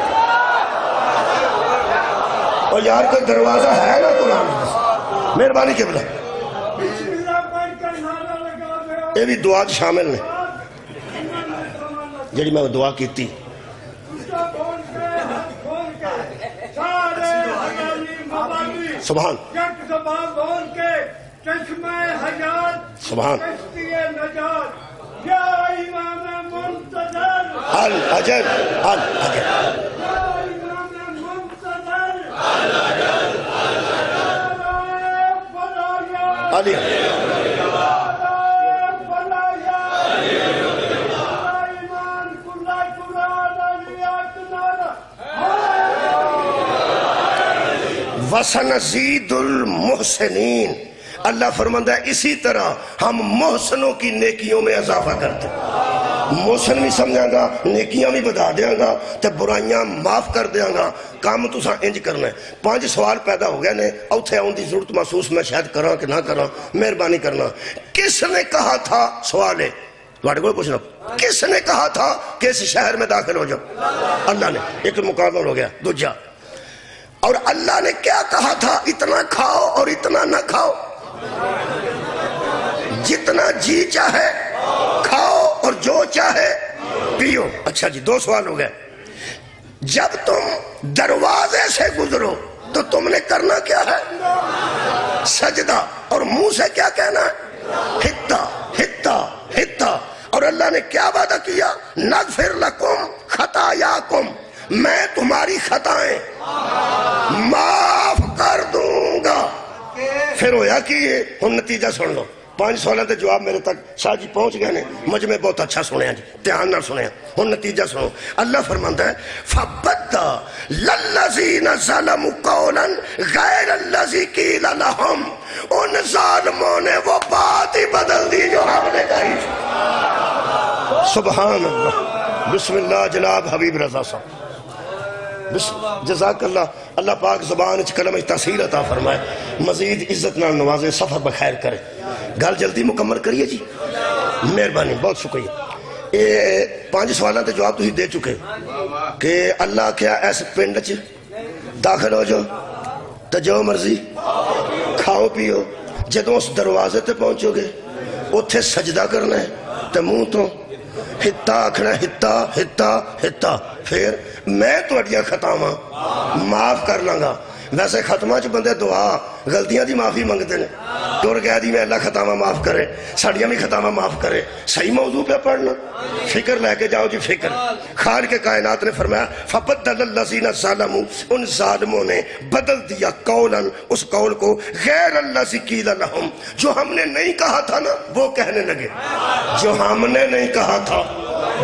اور یار کوئی دروازہ ہے نا قرآن مہربانی قبلہ یہ بھی دعا شامل نے جڑی میں دعا کیتی سبحان سبحان الأجل الأجل علی وَسَنَزِيدُ الْمُحْسِنِينَ اللہ فرماتا ہے اسی طرح ہم محسنوں کی نیکیوں میں اضافہ کرتے ہیں محسن بھی سمجھاں گا نیکیاں بھی بتا دیاں گا تے برائیاں معاف کر دیاں گا کام تو ساں انج کرنا ہے 5 سوال پیدا ہو گئے نے اوتھے آن دی ضرورت محسوس میں شاید کراں کہ نہ کراں مہربانی کرنا کس نے کہا تھا سوال ہے تواڈے کول پوچھنا کس نے کہا تھا کہ اس شہر میں داخل ہو جاؤ اللہ نے ایک مکمل ہو گیا دوجا اور اللہ نے کیا کہا تھا اتنا کھاؤ اور اتنا نہ کھاؤ جتنا جی چاہے کھاؤ اور جو چاہے پیو اچھا جی 2 سوال ہو گئے جب تم دروازے سے گزرو تو تم نے کرنا کیا ہے سجدہ اور منہ سے کیا کہنا ہے ہتا ہتا ہتا اور اللہ نے کیا وعدہ کیا نغفر لکم خطایاکم میں تمہاری خطائیں معاف کر دوں گا پھر ہویا کہ ہم نتیجہ سن لو 5 سوالوں کے جواب میرے تک شاہ جی پہنچ گئے ہیں مجمع بہت اچھا سنے ہیں جی دھیان نہ سنے ہیں ہم نتیجہ سنو اللہ فرماتا ہے فَبَدَّ لَلَّذِينَ ظَلَمُوا قَوْلًا غَيْرَ الَّذِي قِيلَ لَهُمْ ان ظالموں نے وہ بات ہی بدل دی جو ہم نے کہی سبحان اللہ بسم اللہ جناب حبیب رضا صاحب جزاک اللہ اللہ پاک زبان کلمہ تاثیر عطا فرمائے مزید عزت نال نوازے سفر بخیر کرے گل جلدی مکمل کریے جی مہربانی بہت شکریہ یہ 5 سوالوں کے جواب تھی دے چکے کہ اللہ کیا ایس پنڈ چ داخل ہو جاؤ تو جو مرضی کھاؤ پیو جدوں اس دروازے تے پہنچو گے اتھے سجدہ کرنا ہے تو منہ تو ہتا آکھنا ہتا ہتا ہتا پھر میں تو اڈیاں خطاواں معاف کر لوں گا ویسے ختمہ چ بندے دعا غلطیاں دی معافی منگتے ہیں، ٹر گیا دی میں اللہ خطاواں معاف کرے، ساڑیاں بھی خطاواں معاف کرے۔ صحیح موضوع پہ پڑھنا، فکر لے کے جاؤ جی فکر۔ خالق کائنات نے فرمایا فَبَدَّلَ الَّذِينَ ظَلَمُوا، ان ظالموں نے بدل دیا قولاً اس قول کو غیر الذی قیل لہم، جو ہم نے نہیں کہا تھا نا وہ کہنے لگے، جو ہم نے نہیں کہا تھا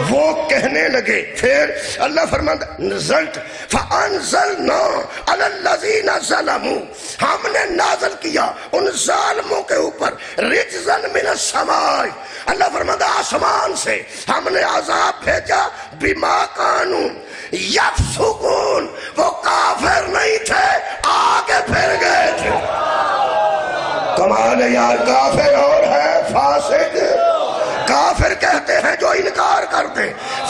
وہ کہنے لگے۔ پھر اللہ فرماتا رزلٹ فَأَنزَلْنَا عَلَى الَّذِينَ ظَلَمُوا، ہم نے نازل کیا ان ظالموں کے اوپر رجزاً من السماء، اللہ فرماتا آسمان سے ہم نے عذاب بھیجا بما کانوا یفسقون، وہ کافر نہیں تھے آگے پھر گئے تھے۔ کمال ہے یار، کافر اور ہے فاسق۔ کافر کہتے ہیں جو انکار کرتے،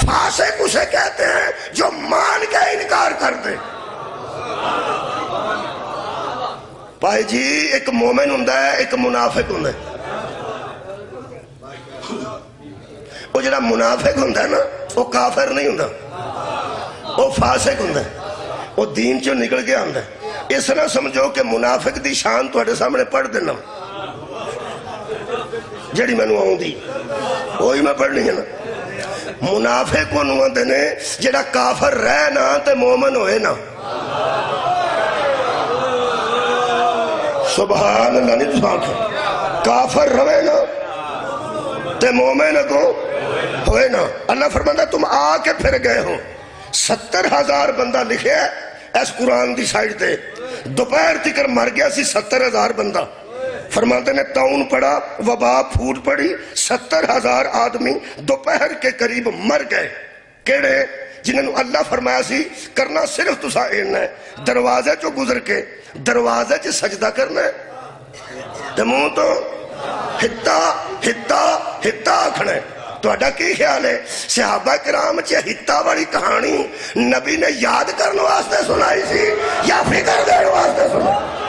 فاسق اسے کہتے ہیں جو مان کے انکار کرتے۔ بھائی جی ایک مومن ہوندا ہے ایک منافق ہوندا ہے۔ وہ جڑا منافق ہوندا ہے نا وہ کافر نہیں ہوندا، وہ فاسق ہوندا ہے، وہ دین چوں نکل کے آندا ہے۔ اس طرح سمجھو کہ منافق دی شان تواڈے سامنے پڑھ دینا، جڑی مینوں آوندی وہی میں پڑھنی ہے نا۔ منافق انہوں آندے نے جڑا کافر رہ نا تے مومن ہوئے نا۔ سبحان اللہ نہیں تساں کافر رہے نا تے مومن کو ہوئے نا۔ اللہ فرماتا تم آ کے پھر گئے ہو۔ 70,000 بندہ لکھے اس قرآن دی سائٹ تے، دوپہر تکر مر گیا سی 70,000 بندہ۔ فرماتے نے تاؤن پڑا، وبا پھوٹ پڑی، 70,000 آدمی دوپہر کے قریب مر گئے۔ کیڑے جنہوں اللہ فرمایا سی کرنا صرف تسا اینا ہے، دروازے چو گزر کے دروازے چ سجدہ کرنا ہے تے منہ تو ہتا ہتا ہتا آکھنا ہے۔ تہاڈا کی خیال ہے صحابہ کرام چ ہتا والی کہانی نبی نے یاد کرنے واسطے سنائی سی یا فکر دین واسطے سنائی؟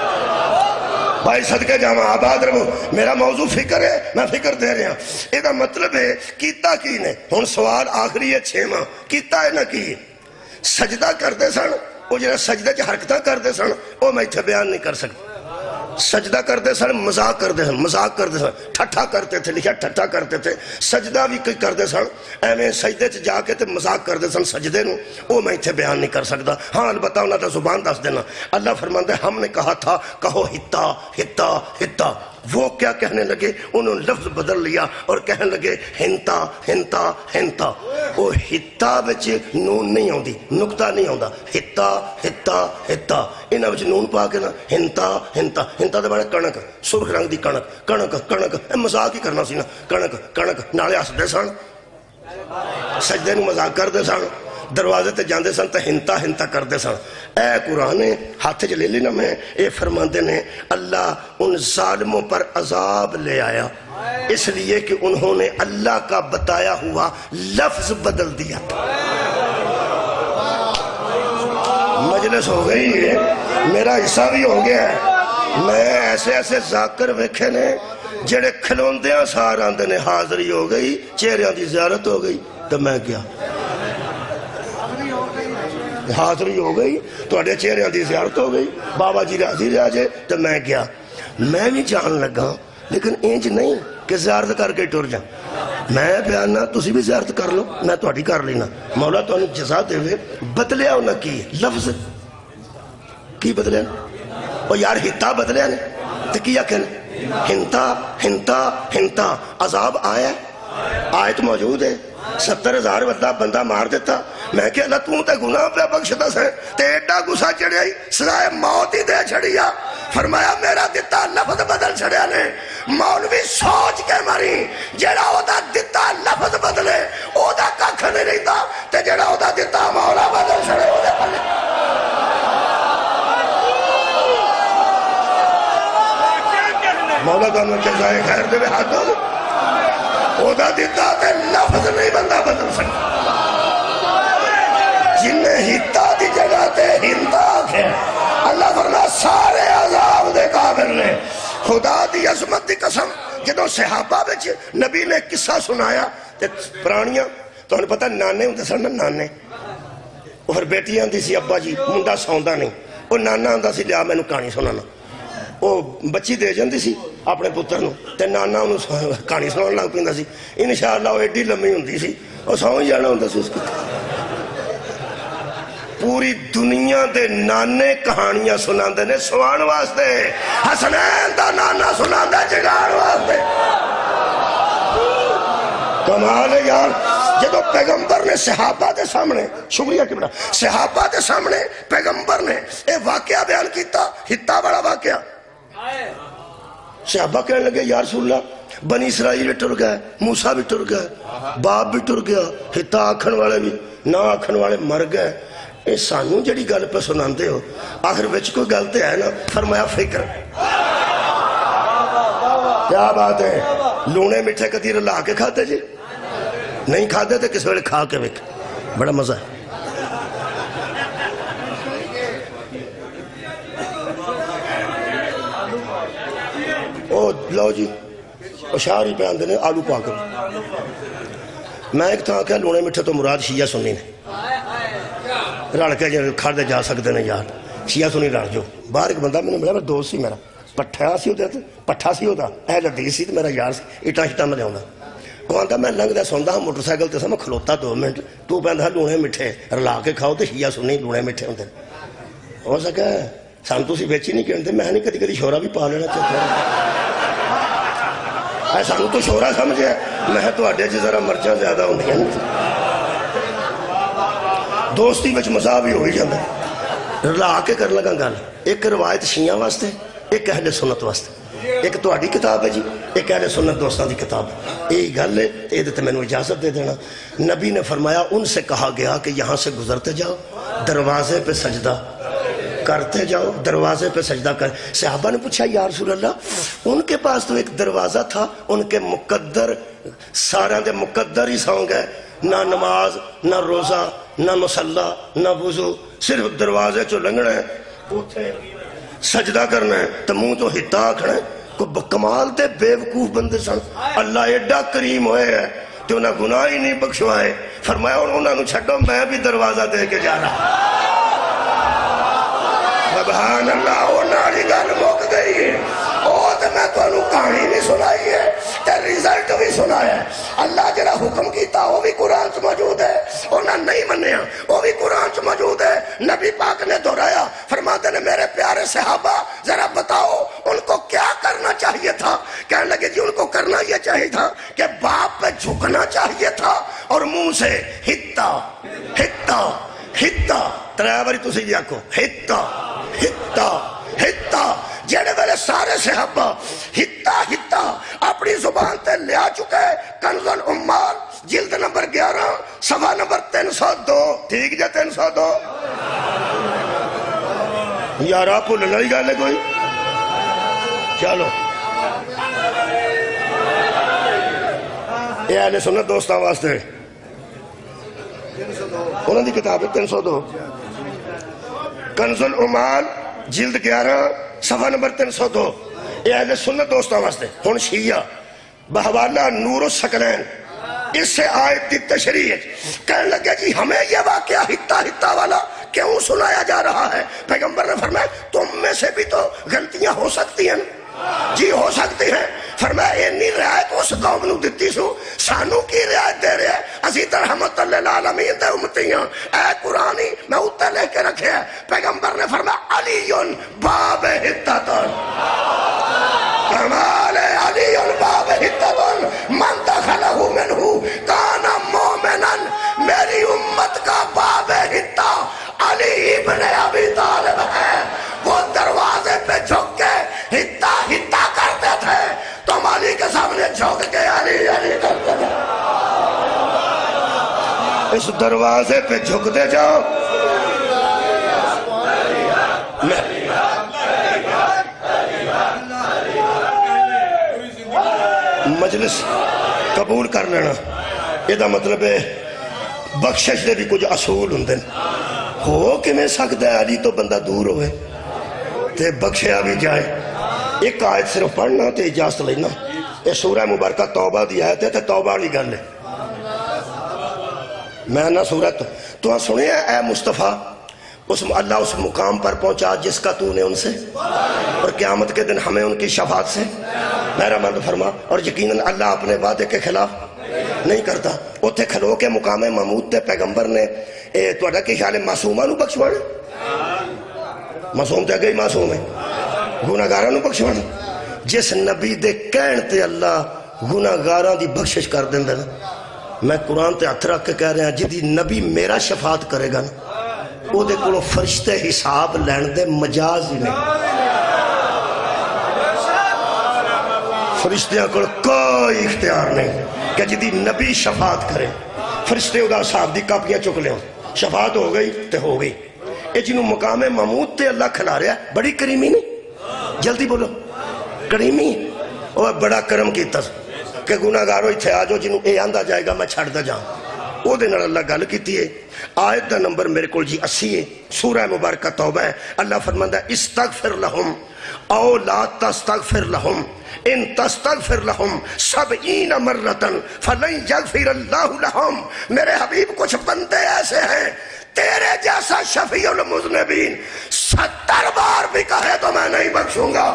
بھائی صدقے جاواں آباد رہو، میرا موضوع فکر ہے، میں فکر دے رہا۔ یہ مطلب ہے کیتا کی نے، ہن سوال آخری ہے 6واں، کیتا ہے نہ کی؟ سجدہ کرتے سن، وہ جڑا سجدے چ حرکتاں کرتے سن وہ میں اتنے بیان نہیں کر سکتا۔ سجدہ کرتے سن، مذاق کرتے سن، مذاق کرتے سن، ٹھٹھا کرتے تھے، لکھا ٹھٹھا کرتے تھے، سجدہ بھی کرتے سن، ایویں سجدے چ جا کے تے مذاق کرتے سن سجدے نو، وہ میں اتنے بیان نہیں کر سکتا۔ ہاں البتہ انہاں دا زبان دس دینا، اللہ فرماتا ہے ہم نے کہا تھا کہو ہتا ہتا ہتا، وہ کیا کہنے لگے؟ انہوں نے لفظ بدل لیا اور کہنے لگے ہنتا ہنتا ہنتا۔ وہ ہتا وچ نون نہیں آندی، نقطہ نہیں آندا، ہتا ہتا ہتا، انہاں وچ نون پا کے نا ہنتا ہنتا، ہنتا دے معنی کنک، سرخ رنگ دی کنک، کنک کنک، مذاق ہی کرنا سی نا، کنک کنک، نالے ہسدے سن، سجدے نو مذاق کردے سن، دروازے تے جاندے سن تے ہنتا ہنتا کردے سن۔ اے قرآن ہاتھ چ لے لینا میں، اے فرماندے نے اللہ ان ظالموں پر عذاب لے آیا اس لیے کہ انہوں نے اللہ کا بتایا ہوا لفظ بدل دیا تھا۔ مجلس ہو گئی ہے، میرا حصہ بھی ہو گیا ہے۔ میں ایسے ایسے ذاکر ویکھے نے جڑے کھلوندیاں سار آندے نے حاضری ہو گئی، چہریاں دی زیارت ہو گئی، تو میں کیا حاضری ہو گئی، تواڈے چہریاں دی زیارت ہو گئی، بابا جی راضی رہ جائے، تو میں کیا میں بھی جان لگا، لیکن انج نہیں کہ زیارت کر کے ٹر جا۔ میں بیاننا تسی بھی زیارت کر لو، میں تواڈی کر لینا، مولا تانوں جزا دے وے۔ بدلیا انہاں کی لفظ کی بدلیا؟ او یار ہتا بدلیا نے تے کیا کہنے ہنتا ہنتا ہنتا۔ عذاب آیا، آیت موجود ہے، 70,000 بندہ مار دیتا۔ میں کہ اللہ توں تے گناہ پہ بخشتا سے تے ایڈا گسا چڑھیا ہی سزائے موت ہی دے چھڑیا۔ فرمایا میرا دتا لفظ بدل چھڑیا نے، مولوی سوچ کے مری جڑا او دا دتا لفظ بدلے او دا ککھ نہیں رہتا تے جڑا او دا دتا مولا بدل چھڑے او دے پلے۔ مولا دانوں جزائے خیر دے ہاتھ ہو او دا دیتا تے لفظ نہیں بندہ بدل سکتا۔ جنہیں ہتا دی جگہ تے ہنتا آکھے، اللہ فرما سارے عذاب دے قابل نے۔ خدا دی عظمت دی قسم جدوں صحابہ بچ نبی نے قصہ سنایا تے پرانیاں تو انہیں پتہ نانے ہوندے سن، نانے اور بیٹیاں دی سی ابا جی منڈا سوندا نہیں، وہ نانا آتا سی لیا مینوں کہانی سنانا وہ بچی دے جاندی سی اپنے پتر نو تے نانا انہوں کہانی سنان لگ پیندا سی انشاءاللہ وہ ایڈی لمبی ہوندی سی وہ سو ہی جانا ہوندا سی اس کو پوری دنیا دے نانے کہانیاں سناندے نے سوان واسطے حسنین دا نانا سناندا جگان واسطے کمال ہے یار جدو پیغمبر نے صحابہ دے سامنے شکریہ کہ بڑا صحابہ دے سامنے پیغمبر نے اے واقعہ بیان کیتا ہتا بڑا واقعہ صحابہ کہنے لگے یا رسول اللہ بنی اسرائیل بھی ٹر گئے موسیٰ بھی ٹر گئے باپ بھی ٹر گیا ہتا آکھن والے بھی نہ آکھن والے مر گئے اے سانو جڑی گل پہ سناندے ہو آخر وچ کوئی گل تے ہے نا فرمایا فکر کیا بات ہے لونے مٹھے کدی رلا کے کھاتے جی نہیں کھاتے تھے کس ویلے کھا کے ویک بڑا مزہ ہے او لو جی اشاری پہ آندے نے آلو پا کر میں ایک تھا کہ لونے مٹھے تو مراد شیعہ سنی نے رڑ کے کھڑ دے جا سکتے ہیں یار شیعہ سنی رڑ جو باہر ایک بندہ میں نے ملا دوست سی میرا پٹھا سی ہوتا اہل حدیث سی تو میرا یار اٹا شٹا میں دیاں وہ آندا میں لنگ دے سوندا موٹر سائیکل تے سا میں کھلوتا 2 منٹ تو پہندا لونے مٹھے رلا کے کھاؤ تو شیعہ سنی لونے مٹھے ہوندے ہو سکا سان تسی وچ ہی نہیں کہندے میں نہیں کدی شورا بھی پا لینا چاہتا سانو تو شورا سمجھے میں تواڈے چ ذرا مرچاں زیادہ ہوندیاں دوستی وچ مزہ بھی ہوئی جاندے رلا کے کر لگا گل ایک روایت شیعہ واسطے ایک اہل سنت واسطے ایک تواڈی کتاب ہے جی ایک اہل سنت دوستاں دی کتاب یہی گل ہے تے تے مینوں اجازت دے دینا نبی نے فرمایا ان سے کہا گیا کہ یہاں سے گزرتے جاؤ دروازے پہ سجدہ کرتے جاؤ دروازے پہ سجدہ کر صحابہ نے پوچھا یا رسول اللہ ان کے پاس تو ایک دروازہ تھا ان کے مقدر سارا دے مقدر ہی سونگ ہے نہ نماز نہ روزہ نہ مصلی نہ وضو صرف دروازے چو لنگنا ہے اوتھے سجدہ کرنا ہے تو منہ تو ہتا آکھنا ہے کو کمال دے بے وقوف بندے سن اللہ ایڈا کریم ہوئے ہے تو انہیں گناہ ہی نہیں بخشوائے فرمایا انہوں نے چھڑو میں بھی دروازہ دے کے جا رہا سبحان اللہ وہ ناری گل مک گئی ہے اور میں تو انہوں کہانی بھی سنائی ہے تے ریزلٹ بھی سنایا ہے اللہ جڑا حکم کیتا وہ بھی قرآن سے موجود ہے انہوں نہیں منیا وہ بھی قرآن سے موجود ہے نبی پاک نے دہرایا فرماتے نے میرے پیارے صحابہ ذرا بتاؤ ان کو کیا کرنا چاہیے تھا کہنے لگے جی ان کو کرنا یہ چاہیے تھا کہ باپ پہ جھکنا چاہیے تھا اور منہ سے ہتا ہتا ہتا ترائیواری تو سے جی کو ہتا ہتا ہتا جیڑے ویلے سارے صحابہ ہتا ہتا اپنی زبان تے لیا چکے کنز العمال جلد نمبر 11 صفحہ نمبر 302 ٹھیک جا 302 یار آپ کو لڑائی گالے کوئی چلو یہ اہل سنت دوستاں واسطے انہوں دی کتاب ہے 302 کنز العمال جلد 11 صفحہ نمبر 302 یہ اہل سنت دوستاں واسطے ہن شیعہ بحوالہ نور الثقلین اس سے آیت دی تشریح کہنے لگے جی ہمیں یہ واقعہ ہتا ہتا والا کیوں سنایا جا رہا ہے پیغمبر نے فرمایا تم میں سے بھی تو غلطیاں ہو سکتی ہیں جی ہو سکتی ہیں فرمایا انی رعایت اس قوم نو دتی سو سانو کی رعایت دے رہے ہیں اسی رحمت اللہ العالمین دے امتیاں اے قرآنی میں اتنے لے کے رکھے ہیں پیغمبر نے فرمایا علیون باب حتتن کمال علی باب حتتن من دخلہ منہو کانا مومنن میری امت کا باب حتہ علی ابن ابی طالب ہے وہ دروازے پہ جھک کے ہتا ہتا کرتے تھے تم علی کے سامنے جھک کے علی علی کرتے تھے اس دروازے پہ جھکتے جاؤ مجلس قبول کر لینا یہ مطلب ہے بخشش دے بھی کچھ اصول ہوں ہو کہ میں سکتا ہے علی تو بندہ دور ہوئے تے بخشیا بھی جائے ایک آیت صرف پڑھنا تے اجازت لینا یہ سورہ مبارکہ توبہ دی آیت ہے تے توبہ والی گل ہے میں نہ سورت تو سنے اے مصطفیٰ اللہ اس مقام پر پہنچا جس کا تو نے ان سے، اور قیامت کے دن ہمیں ان کی شفاعت سے میرا مند فرما۔ اور یقیناً اللہ اپنے وعدے کے خلاف نہیں کرتا۔ اتھے کھلو کے مقام محمود تے پیغمبر نے توڑا کی خیال معصومہ نو بخشوانا، معصوم تے گئی معصوم ہے، گناہگاراں نو بخشوانا۔ جس نبی دے کہن تے اللہ گناہگاراں دی بخشش کر دیندے نا، میں قرآن تے ہتھ رکھ کے کہہ رہا ہوں جدی نبی میرا شفاعت کرے گا نا، او دے کولو فرشتے حساب لین دے مجاز ہی نہیں، فرشتیاں کو کوئی اختیار نہیں کہ جدی نبی شفاعت کرے فرشتے ادا صاحب دی کاپیاں چک لیں، شفاعت ہو گئی تے ہو گئی۔ اے جنہوں مقام محمود تے اللہ کھلا رہا ہے، بڑی کریمی نہیں، جلدی بولو کریمی، اور بڑا کرم کیتا کہ گناہگارو اتھے آجو جنہوں اے آندہ جائے گا میں چھڑ دا جاؤں۔ او دے نال اللہ گل کیتی ہے۔ آیت دا نمبر میرے کول جی 80 ہے، سورہ مبارکہ توبہ ہے۔ اللہ فرماندہ ہے استغفر لہم او لا تستغفر لہم ان تستغفر لہم 70 مرتن فلن یغفر اللہ لہم۔ میرے حبیب کچھ بندے ایسے ہیں تیرے جیسا شفیع المذنبین 70 بار بھی کہے تو میں نہیں بخشوں گا۔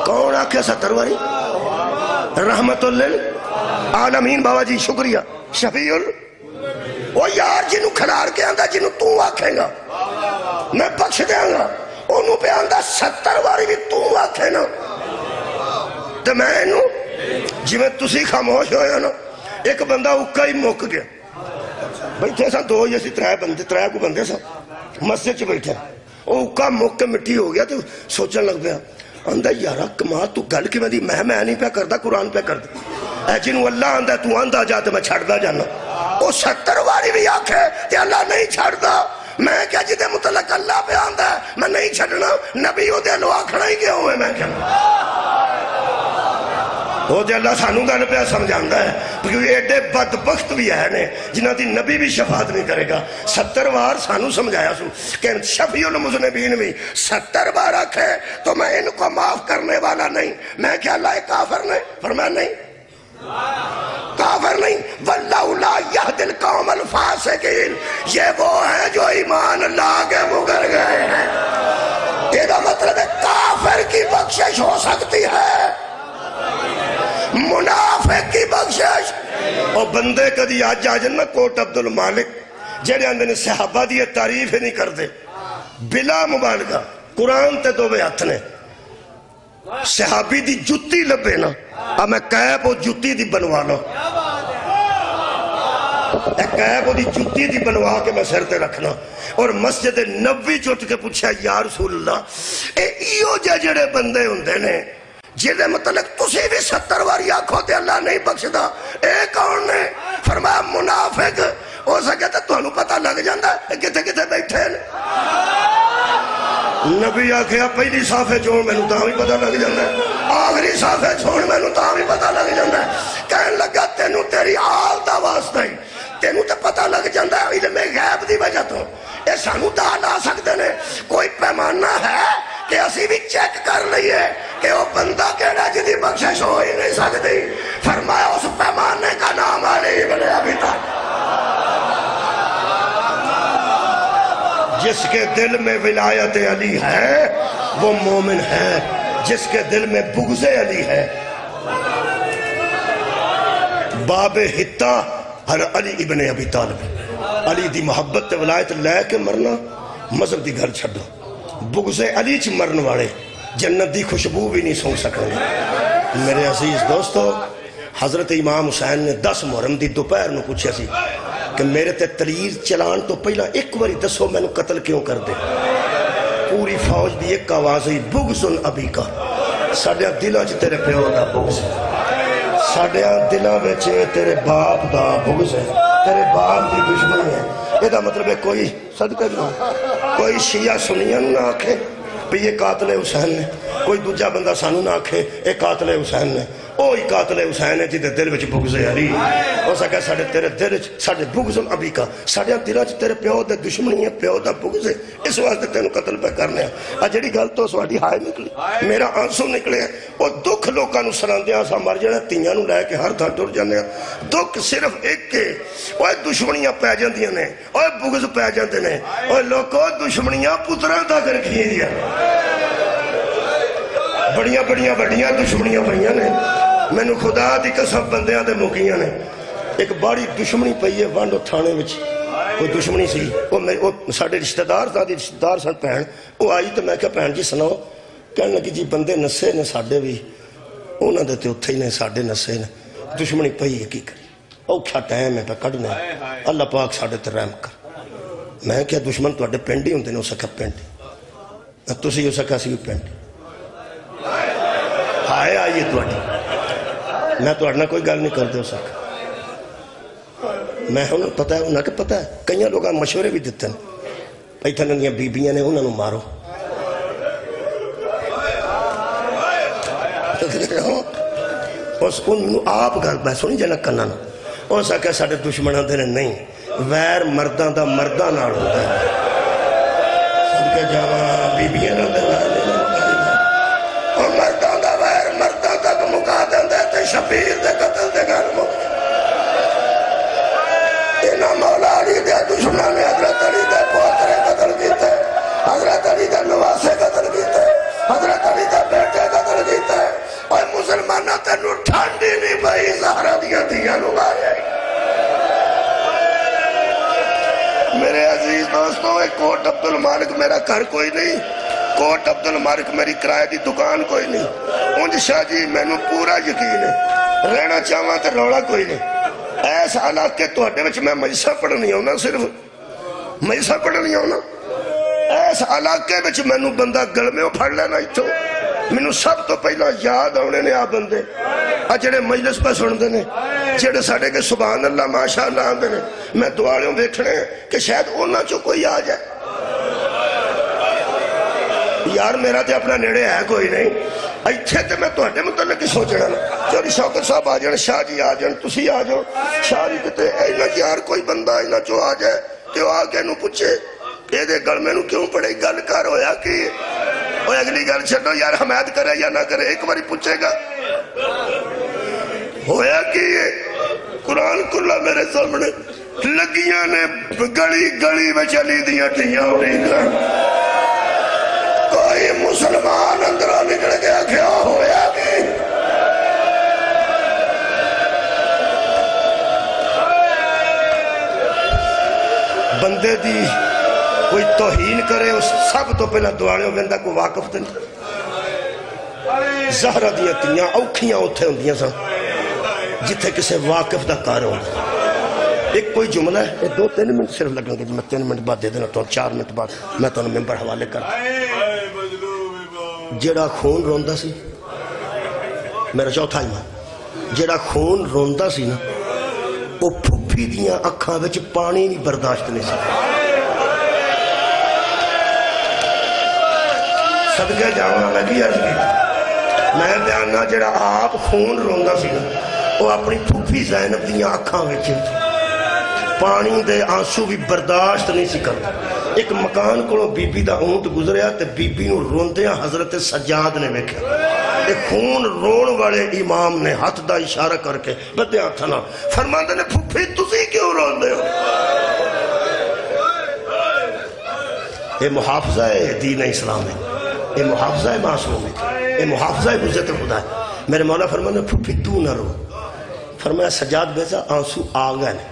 کون آکھے 70 باری؟ رحمت للعالمین بابا جی شکریہ۔ شفیع وہ یار جنہوں کھلار کے آندہ جنہوں تو آکھیں گا میں بخش دیں گا، انہوں پہ آندہ 70 باری بھی تو آکھیں نا تو میں انہوں جی میں تسی خاموش ہویا نا۔ ایک بندہ اکا ہی موک گیا، بیٹھے سا دو جیسی ترائے کو بندے سا مسجد چ بیٹھے، وہ اکا موک کے مٹی ہو گیا تو سوچن لگ گیا آندہ یارہ کمال تو گل کی میں دی میں نہیں پہ کردہ قرآن پہ کردہ اے جنہوں اللہ آندہ تو آندہ جاتے میں چھڑ دا جانا۔ وہ 70 باری بھی آکھے کہ اللہ نہیں چھڑ دا، میں کیا جدے متعلق اللہ پہ آندہ ہے میں نہیں چھڑنا، نبی ہو دے لو آکھنا ہی کیا ہوئے میں کیا وہ دے اللہ سانوں گا پہ سمجھاندہ ہے کیونکہ ایڈے بدبخت بھی ہے نے جنہ دی نبی بھی شفاعت نہیں کرے گا۔ 70 بار سانوں سمجھایا سو کہ شفیع المذنبین بھی 70 بار آکھے تو میں ان کو معاف کرنے والا نہیں، میں کیا اللہ کافر نہیں؟ فرمایا نہیں کافر نہیں، واللہ لا یہدی القوم الفاسقین، یہ وہ ہیں جو ایمان لا کے مگر گئے ہیں۔ یہ مطلب ہے کافر کی بخشش ہو سکتی ہے، منافق کی بخشش۔ اور بندے کدی آج جاجن کوٹ عبدالمالک جیڑے اندر نے صحابہ دی تعریف ہی نہیں کر دے بلا مبالغہ، قرآن تے دو بے ہاتھ نے صحابی دی جتی لبے نا اب میں قیب و جتی دی بنوا لو، قیب و دی جتی دی بنوا کے میں سر تے رکھنا اور مسجد نبوی چوٹ کے پوچھا یا رسول اللہ اے ایو جڑے بندے ہوندے نے جیدے متعلق تسی بھی 70 باری آنکھوں تے اللہ نہیں بخشدہ، اے کون نے؟ فرمایا منافق۔ ہو سکے تو تمہیں پتہ لگ جاندہ ہے کتے کتے بیٹھے نے نبی آکھیا پہلی صافے چھوڑ میں نو تاں بھی پتہ لگ جاندہ ہے، آخری صافے چھوڑ میں نو تاں بھی پتہ لگ جاندہ ہے۔ کہنے لگا تینوں تیری آل دا واسطہ ہی تینوں تے پتہ لگ جاندہ ہے علم غیب دی وجہ تو اے سانو دال آ سکتے نے کوئی پیمانہ ہے کہ اسی بھی چیک کر لئیے کہ وہ بندہ کہنا جدی بخشش ہو ہی نہیں سکتی۔ فرمایا اس پیمانے کا نام علی بن ابی طالب، جس کے دل میں ولایت علی ہے وہ مومن ہے، جس کے دل میں بغض علی ہے باب حتہ ہر علی ابن ابی طالب۔ علی دی محبت تے ولایت لے کے مرنا مذہب دی گھر چھڑو، بغض علی چ مرن والے جنت دی خوشبو بھی نہیں سونگ سکنے۔ میرے عزیز دوستو، حضرت امام حسین نے 10 محرم دی دوپہر نو پوچھا سی کہ میرے تے تلیر چلان تو پہلا ایک باری دسو میں نو قتل کیوں کر دے؟ پوری فوج دی ایک آواز ہی بغض ابی کا، ساڑھے دلہ چ تیرے پیو دا بغض ہے، ساڑھے دلہ وچ تیرے باپ دا بغض ہے، تیرے باپ دی دشمن ہے۔ یہ مطلب ہے کوئی صدقہ جو کوئی شیعہ سنیاں نہ آکھے بھی یہ قاتل حسین نے، کوئی دوجہ بندہ سانو نہ آکھے یہ قاتل حسین نے، وہی قاتل حسین ہے جہدے دل وچ بغض علی اس آخیا ساڈے تیرے دل وچ ساڈے بغض ابی کا ساڈے دلاں وچ تیرے پیو دے دشمنی ہے پیو دا بغض ہے اس واسطے تینوں قتل پہ کرنے آ جڑی گل تو سواڈی ہائے نکلی میرا آنسو نکلے وہ دکھ لوکاں نوں سناندے اساں مر جانا تیاں نوں لے کے ہر تھاں ٹر جاندے ہاں دکھ صرف ایک ہے اوے دشمنیاں پی جاندیاں نے اوے بغض پی جاندے نے اوے لوکو دشمنیاں پتراں تک رکھیاں دیاں بڑیاں بڑیاں وڈیاں دشمنیاں پئیاں نے مینوں خدا دی قسم بندیاں تے مکیاں نے ایک بڑی دشمنی پئی ہے وانڈو تھانے وچ کوئی دشمنی سی وہ ساڈے رشتہ دار ساڈے رشتہ دار سن بہن وہ آئی تو میں کہا بہن جی سناؤ کہنے لگی جی بندے نسے نے ساڈے بھی انہاں دے تے اوتھے ہی نے ساڈے نسے نے دشمنی پئی ہے کی کری اوکھا ٹائم ہے پہ کڈنا اللہ پاک ساڈے تے رحم کر میں کیا دشمن تواڈے پنڈ ہی ہوندے نے اس آکھیا پنڈ تسی اس آکھیا سی پنڈ ہائے آئیے تواڈی میں تواڈے نال کوئی گل نہیں کردے اس آکھیا میں انہوں پتہ ہے انہوں کہ پتہ ہے کئیاں لوگاں مشورے بھی دیتے ہیں ایتھے دیاں بیبیاں نے انہوں مارو انہوں آپ گل میں سنی جانا کنا نو اس آکھیا ساڈے دشمناں دے نہیں ویر مرداں دا مرداں نال ہوتا ہے صدقے جاواں بیبیاں نال دے اور مرداں دا ویر مرداں تک مکا دیندا تے شبیر دے قتل دے گل مک مولا علی دے دشمنوں نے حضرت علی دے پوترے قتل کیتے حضرت علی دے نواسے قتل کیتے حضرت علی دے بیٹے قتل کیتے اور مسلمانہ تینوں ٹھنڈی نہیں پئی زہرا دیاں دیاں نوں مارے میرے عزیز دوستوں ایک کوٹ عبدالمالک میرا گھر کوئی نہیں کوٹ عبدالمالک میری کرائے دی دکان کوئی نہیں اونج شاہ جی میں نوں پورا یقین ہے رہنا چاہواں تے روڑا کوئی نہیں ایسا علاقے تو اڈے وچ میں مجلسہ پڑھنی ہونا صرف مجلسہ پڑھنی ہونا ایسا علاقے وچ میں نوں بندہ گلمے پھڑ لینا اتھو میں نوں سب تو پہلا یاد ہونے نے آ بندے جڑے مجلس پہ سن دے نے جڑے ساڑے کے سبحان اللہ ماشاءاللہ آندے نے میں دعالیوں دیکھنے کہ شاید اونا چو کوئی آ جائے یار میرا تے اپنا نیڑے ہے کوئی نہیں ایتھے تے میں تو ہٹے متعلق کی سوچنا نا چوری شوکت صاحب آ جائیں شاہ جی آ جائیں تسی آ جاؤ شاہ جی کہتے اینا یار کوئی بندہ اینا جو آ جائے تو آ کے نو پوچھے اے دے گل میں نو کیوں پڑے گل کر ہویا کی اوہ اگلی گل چھڑو یار حمایت کرے یا نہ کرے ایک باری پوچھے گا ہویا کی قرآن کلا میرے سامنے لگیاں نے گلی گلی میں چلی دیاں تیاں ہوئی کر کوئی مسلمان اندرہ نکل گیا کیا ہویا کی بندے دی کوئی توہین کرے اس سب تو پہلا دعانے بندہ کو واقف دن زہرہ دیا تیاں اوکھیاں اتھے ہوں دیا سن جتھے کسے واقف دا کار ہوں ایک کوئی جملہ ہے 2-3 منٹ صرف لگیں گے میں 3 منٹ بعد دے دینا تو 4 منٹ بعد میں تو انہوں ممبر حوالے کر جیڑا خون روندہ سی میرا چوتھا ایمان جیڑا خون روندہ سی نا وہ پھپی دیاں اکھاں وچ پانی نہیں برداشت نہیں سی صدقے جاواں لگی عرض کی میں بیانہ جڑا آپ خون روندہ سی نا وہ اپنی پھپی زینب دیاں اکھاں وچ پانی دے آنسو بھی برداشت نہیں سی کرتا ایک مکان کو بی بی دا اونٹ گزریا تے بی بی نو روندیاں حضرت سجاد نے ویکھیا ایک خون رون والے امام نے ہاتھ دا اشارہ کر کے بدے ہاتھ نہ فرماندے نے پھپھی تسی کیوں روندے ہو اے محافظہ ہے دین اسلام ہے اے محافظہ ہے معصوم ہے اے محافظہ ہے عزت خدا ہے میرے مولا فرماندے پھپھی تو نہ رو فرمایا سجاد بیزا آنسو آگا نے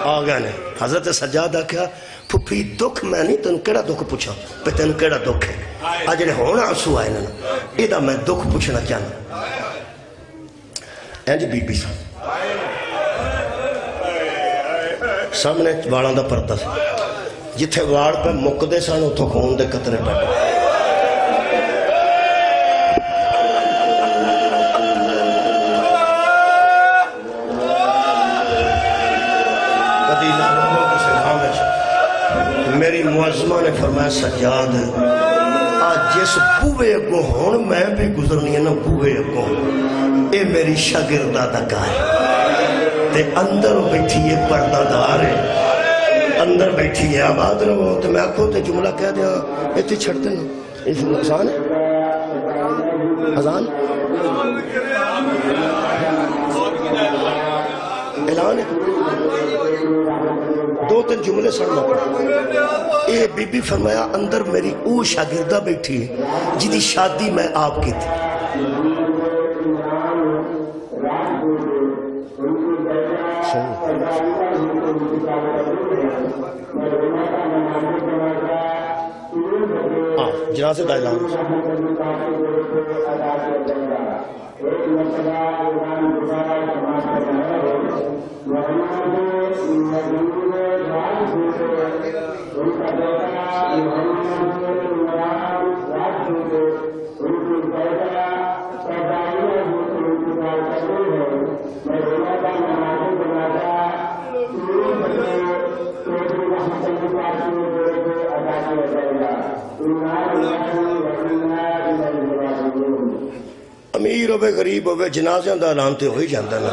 آگا نے حضرت سجاد آکھا پھپھی دکھ میں نہیں تنو کیڑا دکھ پوچھا پہ تنو کیڑا دکھ ہے آجڑے ہونا آنسو آئے نا ایدہ میں دکھ پوچھنا چاہنا اینج بی بی سامنے واڑاں دا پردہ سے جتھے واڑ پہ مقدے سانو تو خون دے قطرے پہ میری معظمہ نے فرمایا سجاد جس بوے اگوں ہون میں بھی گزرنی ہے نا بوے اگوں اے میری شاگردہ دا گھر تے اندر بیٹھی ہے پردہ دار ہے اندر بیٹھی ہے آباد رہو تو میں آکھوں تے جملہ کہہ دیا ایتھی چھڑتے نا اس آسان ہے آسان اعلان ہے دو تین جملے سننا اے بی بی فرمایا اندر میری او شاگردہ بیٹھی ہے جدی شادی میں آپ کی تھی جنازے دا اعلان امیر ہوئے غریب ہوئے جنازیاں دا اعلان تے ہوئی جاندہ نا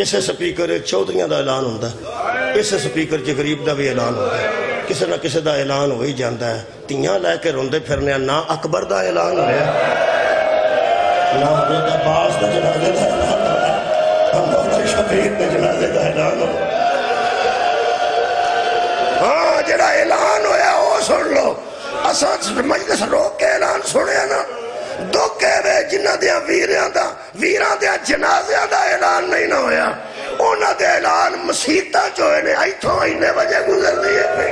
اسے سپیکر چودھریاں دا اعلان ہوندہ اسے سپیکر چے غریب دا بھی اعلان ہوندہ کسے نہ کسے دا اعلان ہوئی جاندہ ہے تیاں لے کے روندے پھرنے نا اکبر دا اعلان ہویا نا حضرت عباس دا جنازے دا اعلان ہویا مولا شفیق دا جنازے دا اعلان ہویا ہاں جڑا اعلان ہویا وہ سن لو اساں مجلس روک کے اعلان سنے نا دکھے وے جنہ دیا ویران دیا جنازیاں دا اعلان نہیں نہ ہویا اونا دے اعلان مسیطہ جو ہے نے ایتھوں آئینے وجہ گزر دیئے پہ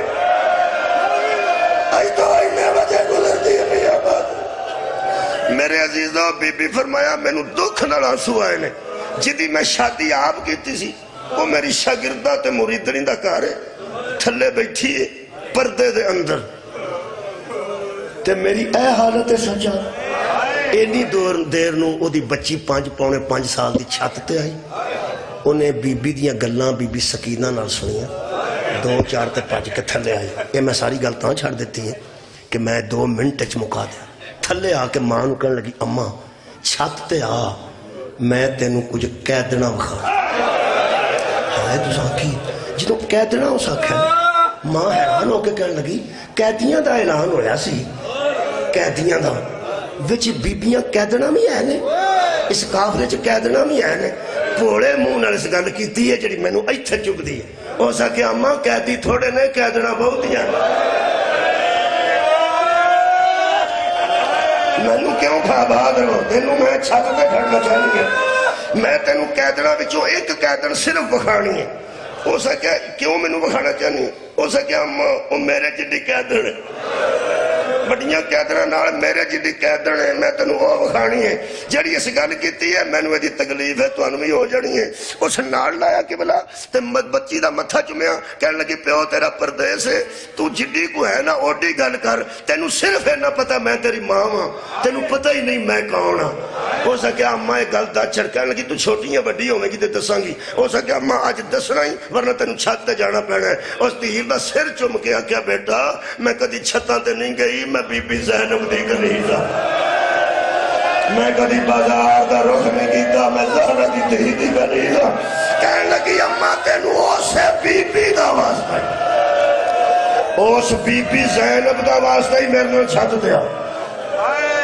ایتھوں آئینے وجہ گزر دیئے پہ آباد میرے عزیزہ بی بی فرمایا میں نو دکھ نہ آنسو آئے نے جدی میں شادی آپ کی تھی سی وہ میری شاگردہ تے مریدنی دا کارے تھلے بیٹھی ہے پردے دے اندر تے میری اے حالت سجا اینی دیر نو او دی بچی 5 سال دی چھت تے آئی انہیں بی بی دیاں گلاں بی بی سکینہ نال سنیاں 2-4 تے پاج کے تھلے آئی یہ میں ساری گل تاں چھڑ دیتی ہے کہ میں 2 منٹ چ مکا دیا تھلے آ کے ماں نو کہنے لگی اماں چھت تے آ میں تینوں کچھ قیدنا بخا ہے تو ساکی جدو قیدنا ہو ساکھا ماں حیران ہو کے کہنے لگی قیدیاں دا اعلان ہویا سی قیدیاں دا وچ بیبیاں قیدنا بھی ہے نے اس کافرے چ قیدنا بھی ہے نے پوڑے منہ نال اس گل کیتی ہے جڑی مینوں ایتھے چپ دی ہے ہو سکے اماں قیدی تھوڑے نے قیدنا بہتیاں مینوں کیوں کھا بہاد رہو تینوں میں چھت تے کھڑنا چاہیے میں تینوں قیدنا وچوں ایک قیدن صرف بخانی ہے ہو سکے کیوں مینوں بخانا چاہنی ہے ہو سکے اماں وہ میرے جڑی قیدن ہے بڑیاں قیدنہ نال میرے جڑی قیدن ہے میں تنوں وہ بخانی ہے جڑی اس گل کیتی ہے میں نے دی تکلیف ہے تو انہوں بھی ہو جانی ہے اس نال لایا کہ بلا تے بچی دا متھا چمیا کہنے لگی پیو تیرا پردیس ہے تو جڑی کو ہے نا اوڈی گل کر تینوں صرف ہے نہ پتا میں تیری ماں ہاں تینوں پتہ ہی نہیں میں کون ہاں ہو سکے اماں ایک گل دا چھڑکنے لگی تو چھوٹیاں بڑی ہوئے گی تے دساں گی ہو سکے اماں آج دسنا ہی ورنہ تینوں چھت تے جانا پینا ہے اس تیر دا سر چم کے کیا بیٹا میں کدی چھتاں تے نہیں گئی میں بی بی زینب دی گلیزہ میں کدی بازار دا رخ نہیں کیتا میں زہرہ دی دہی دی گلیزہ کہنے لگی اماں تینوں اسے بی بی دا واسطہ اس بی بی زینب دا واسطہ ہی میرے چھت دیا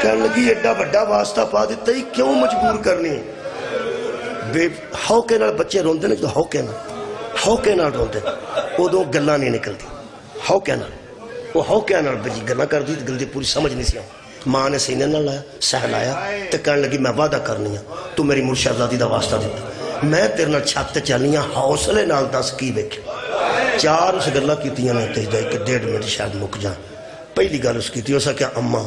کہنے لگی ایڈا بڑا واسطہ پا دیتا ہی کیوں مجبور کرنی ہوکے نال بچے روندے نے جو ہوکے نال روندے ادو گلاں نہیں نکلتی ہوکے نال وہ ہوکے نال بجی گلاں کر دی گل دی پوری سمجھ نہیں سی ماں نے سینے نہ لایا سہلایا تے کہنے لگی میں وعدہ کرنی ہوں تو میری مرشدزادی دا واسطہ دیتا میں تیرے نال چھت تے چلنی ہوں حوصلے نال دس کی ویکھ 4 اس گلاں کیتیاں نے تے کہ 1.5 منٹ شاید مک جان پہلی گل اس کیتی ہو سکیا اماں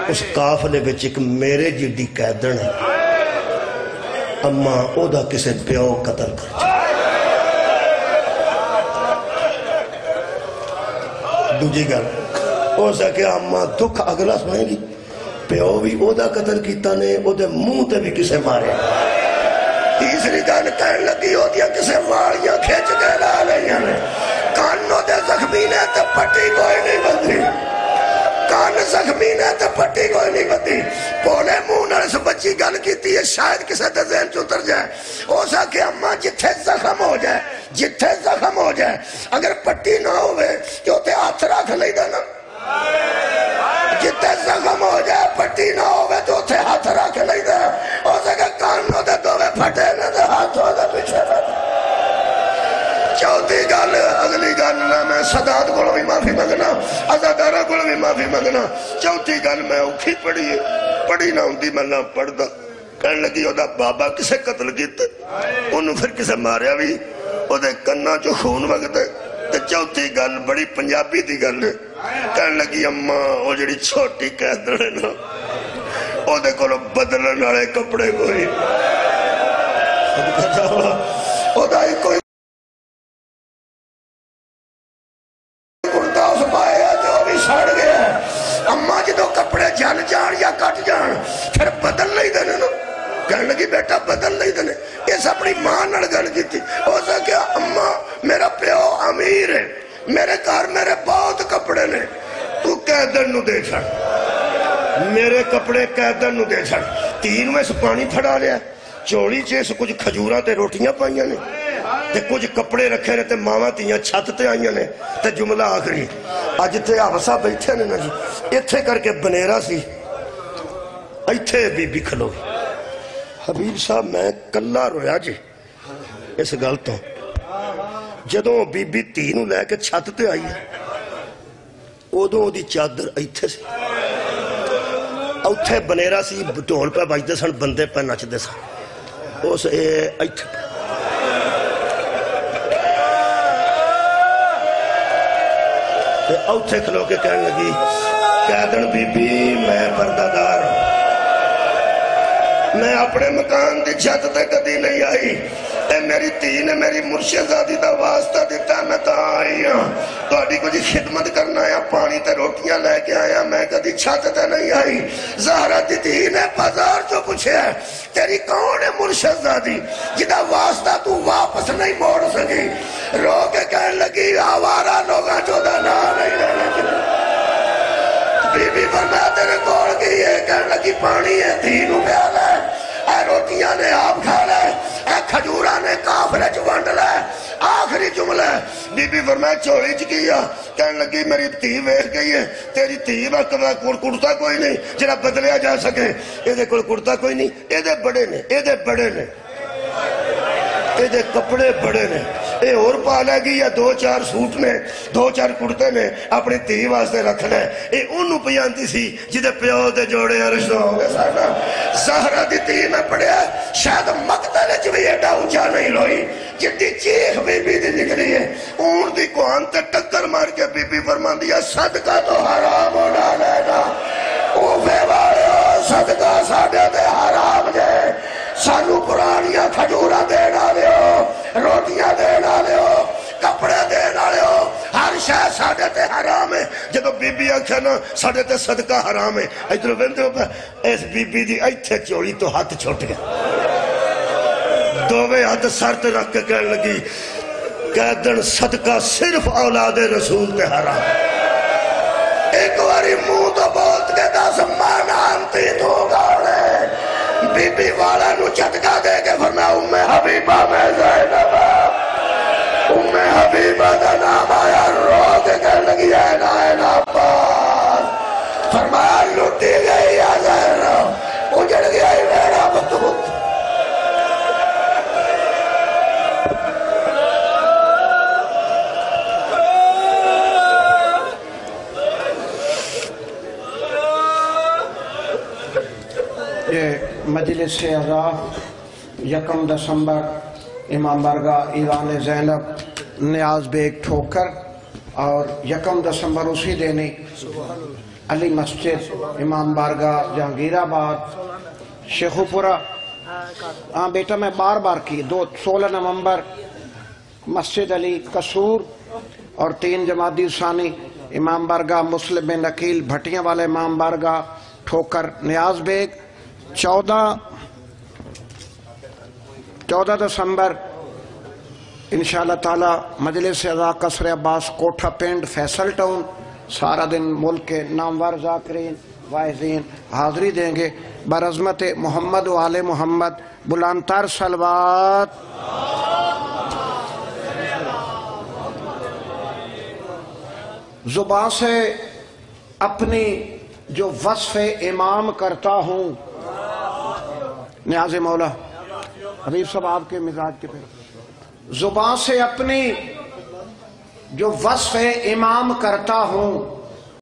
اس قافلے وچ ایک میرے جیڈی قیدن ہے اماں او دا کسے پیو قتل کر دوجی گل ہو سکے اماں دکھ اگلا سنیں گی پیو بھی او دا قتل کیتا نے او دے منہ تے بھی کسے مارے تیسری گل کہنے لگی او دیا کسے والیاں کھیچ کے لا لیاں نے کانوں دے زخمی نے تے پٹی کوئی نہیں بندی، کان زخمی نے تے پٹی کوئی نہیں بندی۔ پولے منہ نال اس بچی گل کیتی ہے، شاید کسے تے ذہن چ اتر جائے، ہو سکے اماں جتھے زخم ہو جائے، جتھے زخم ہو جائے اگر پٹی نہ ہوئے کہ تے ہاتھ رکھ لیدا نا، جتھے زخم ہو جائے پٹی نہ ہوئے تو تے ہاتھ رکھ لیدا، ہو سکے کانوں دے دوے پھٹے نہ تے ہاتھوں دے پیچھے رکھ۔ چوتھی گل، اگلی گل نہ میں صدات کو بھی معافی مانگنا، عزادارہ کو بھی معافی مانگنا۔ چوتھی گل میں اوکھی پڑھی نہ ہوندی میں نہ پڑھدا، کہنے لگی او دا بابا کسے قتل کیتے، انہوں پھر کسے ماریا بھی، او دے کناں جو خون وگدے۔ تے چوتھی گل بڑی پنجابی دی گل ہے، کہنے لگی اماں او جڑی چھوٹی قیدر ہے نا، او دے کولو بدلن والے کپڑے کوئی، او دا ہی کوئی سڑ گیا۔ اماں جدو کپڑے جل جان یا کٹ جان پھر بدل نہیں دینے نا، کہنے لگی بیٹا بدل نہیں دینے، اس اپنی ماں نڑ گل کی تھی۔ ہو سکیا اماں میرا پیو امیر ہے، میرے گھر میرے بہت کپڑے نے، تو قیدر نو دے چھڑ، میرے کپڑے قیدر نو دے چھڑ۔ تین میں سے پانی پھڑا لیا، چوڑی چیس کچھ کھجورہ تے روٹیاں پائیاں نے تے کچھ کپڑے رکھے نے تے ماما تیاں چھت تے آئیاں نے تے جملہ آخری آج تے آفسا بیٹھے نے نا جی، اتھے کر کے بنیرہ سی، اتھے بی بی کھلو۔ حبیب صاحب میں کلہ رویا جی اس گلتوں، جدوں بی بی تینوں لے کے چھت تے آئی ہے، ادوں دی چادر اتھے سی، اتھے بنیرہ سی، ڈھول پہ بجدے سن، بندے پہ نچ دے سن، اس اتھے اوتھے کھلو کے کہنے لگی قیدن بی بی میں پردہ دار ہوں، میں اپنے مکان دی چھت تے کدی نہیں آئی، اے میری تھی نے میری مرشدزادی دا واسطہ دیتا میں تا آئی ہوں، تو اڈی کچھ خدمت کرنا آیا، پانی تے روٹیاں لے کے آیا، میں کدی چھت تے نہیں آئی۔ زہرہ دی تھی نے بازار جو پوچھے ہے تیری کون ہے مرشدزادی جدا واسطہ تو واپس نہیں موڑ سکی، رو کے کہنے لگی آوارہ لوگاں جو دا نا نہیں لینے چلے۔ بی بی فرمایا تیرے کول گئی ہے، کہنے لگی پانی ہے تینوں پیال ہے، اے روٹیاں نے آپ کھا لے، اے کھجورہ نے کافرے چونڈ لے۔ آخری جملہ ہے بی بی فرمایا چوڑی چکیا، کہنے لگی میری تھی ویخ گئی ہے، تیری تھی وقت میں کرتا کوئی نہیں جنہا بدلیا جا سکے، اے دے کل کرتا کوئی نہیں، اے دے بڑے نے، اے دے بڑے نے، اے دے کپڑے بڑے نے، اے اور پالے گی یا دو چار سوٹ نے، دو چار کرتے نے اپنی تھی واسطے رکھنا ہے، اے انہوں پیانتی سی جدے پیو دے جوڑے عرش ہوں گے سانا۔ زہرہ دی تھی میں پڑھیا شاید مقتل چوی ایڈا اونچا نہیں روئی، جدی چیخ بی بی دی نکلی ہے، اون دی کوان تے ٹکر مار کے بی بی فرمان دیا صدقہ تو حرام ہونا لینا، اوفے والے ہو صدقہ ساڑھے تے حرام جائے، سانو پرانیاں کھجورہ دینا لے ہو، روٹیاں دینا لے ہو، کپڑے دینا لے ہو، ہر شاہ ساڑھے تے حرام ہے۔ جدو بی بی آکھے نا ساڑھے تے صدقہ حرام ہے، ادھر ویندے ہو پہ اس بی بی دی ایتھے چوڑی تو ہاتھ چھوٹ گیا، دووے ہاتھ سر تے رکھ کے کہنے لگی قیدن صدقہ صرف اولاد رسول تے حرام۔ ایک واری منہ تو بولت کے دس مانا انتی تو گاڑے، بی بی والا نو چٹکا دے کے فرمایا ام حبیبہ میں زینبہ، ام حبیبہ دا نام آیا، رو کے کہنے لگی این عباس، فرمایا لٹی گئی یا زینب، اجڑ گیا ہی میرا بطوط۔ یہ مجلس اعزاز یکم دسمبر امام بارگاہ ایوان زینب نیاز بیگ ٹھوکر، اور یکم دسمبر اسی دینی علی مسجد امام بارگاہ جہانگیر آباد شیخو پورہ۔ ہاں بیٹا میں بار بار کی 16 نومبر مسجد علی قصور، اور 3 جمادی ثانی امام بارگاہ مسلم بن عقیل بھٹیاں والے امام بارگاہ ٹھوکر نیاز بیگ۔ 14 دسمبر انشاءاللہ تعالی مجلس اعزاز قصر عباس کوٹھا پنڈ فیصل ٹاؤن سارا دن ملک کے نامور ذاکرین واعظین حاضری دیں گے برعظمت محمد و آل محمد بلندتر صلوات. زبان سے اپنی جو وصف امام کرتا ہوں. نیاز مولا حبیب صاحب آپ کے مزاج کے پھر. زبان سے اپنی جو وصف امام کرتا ہوں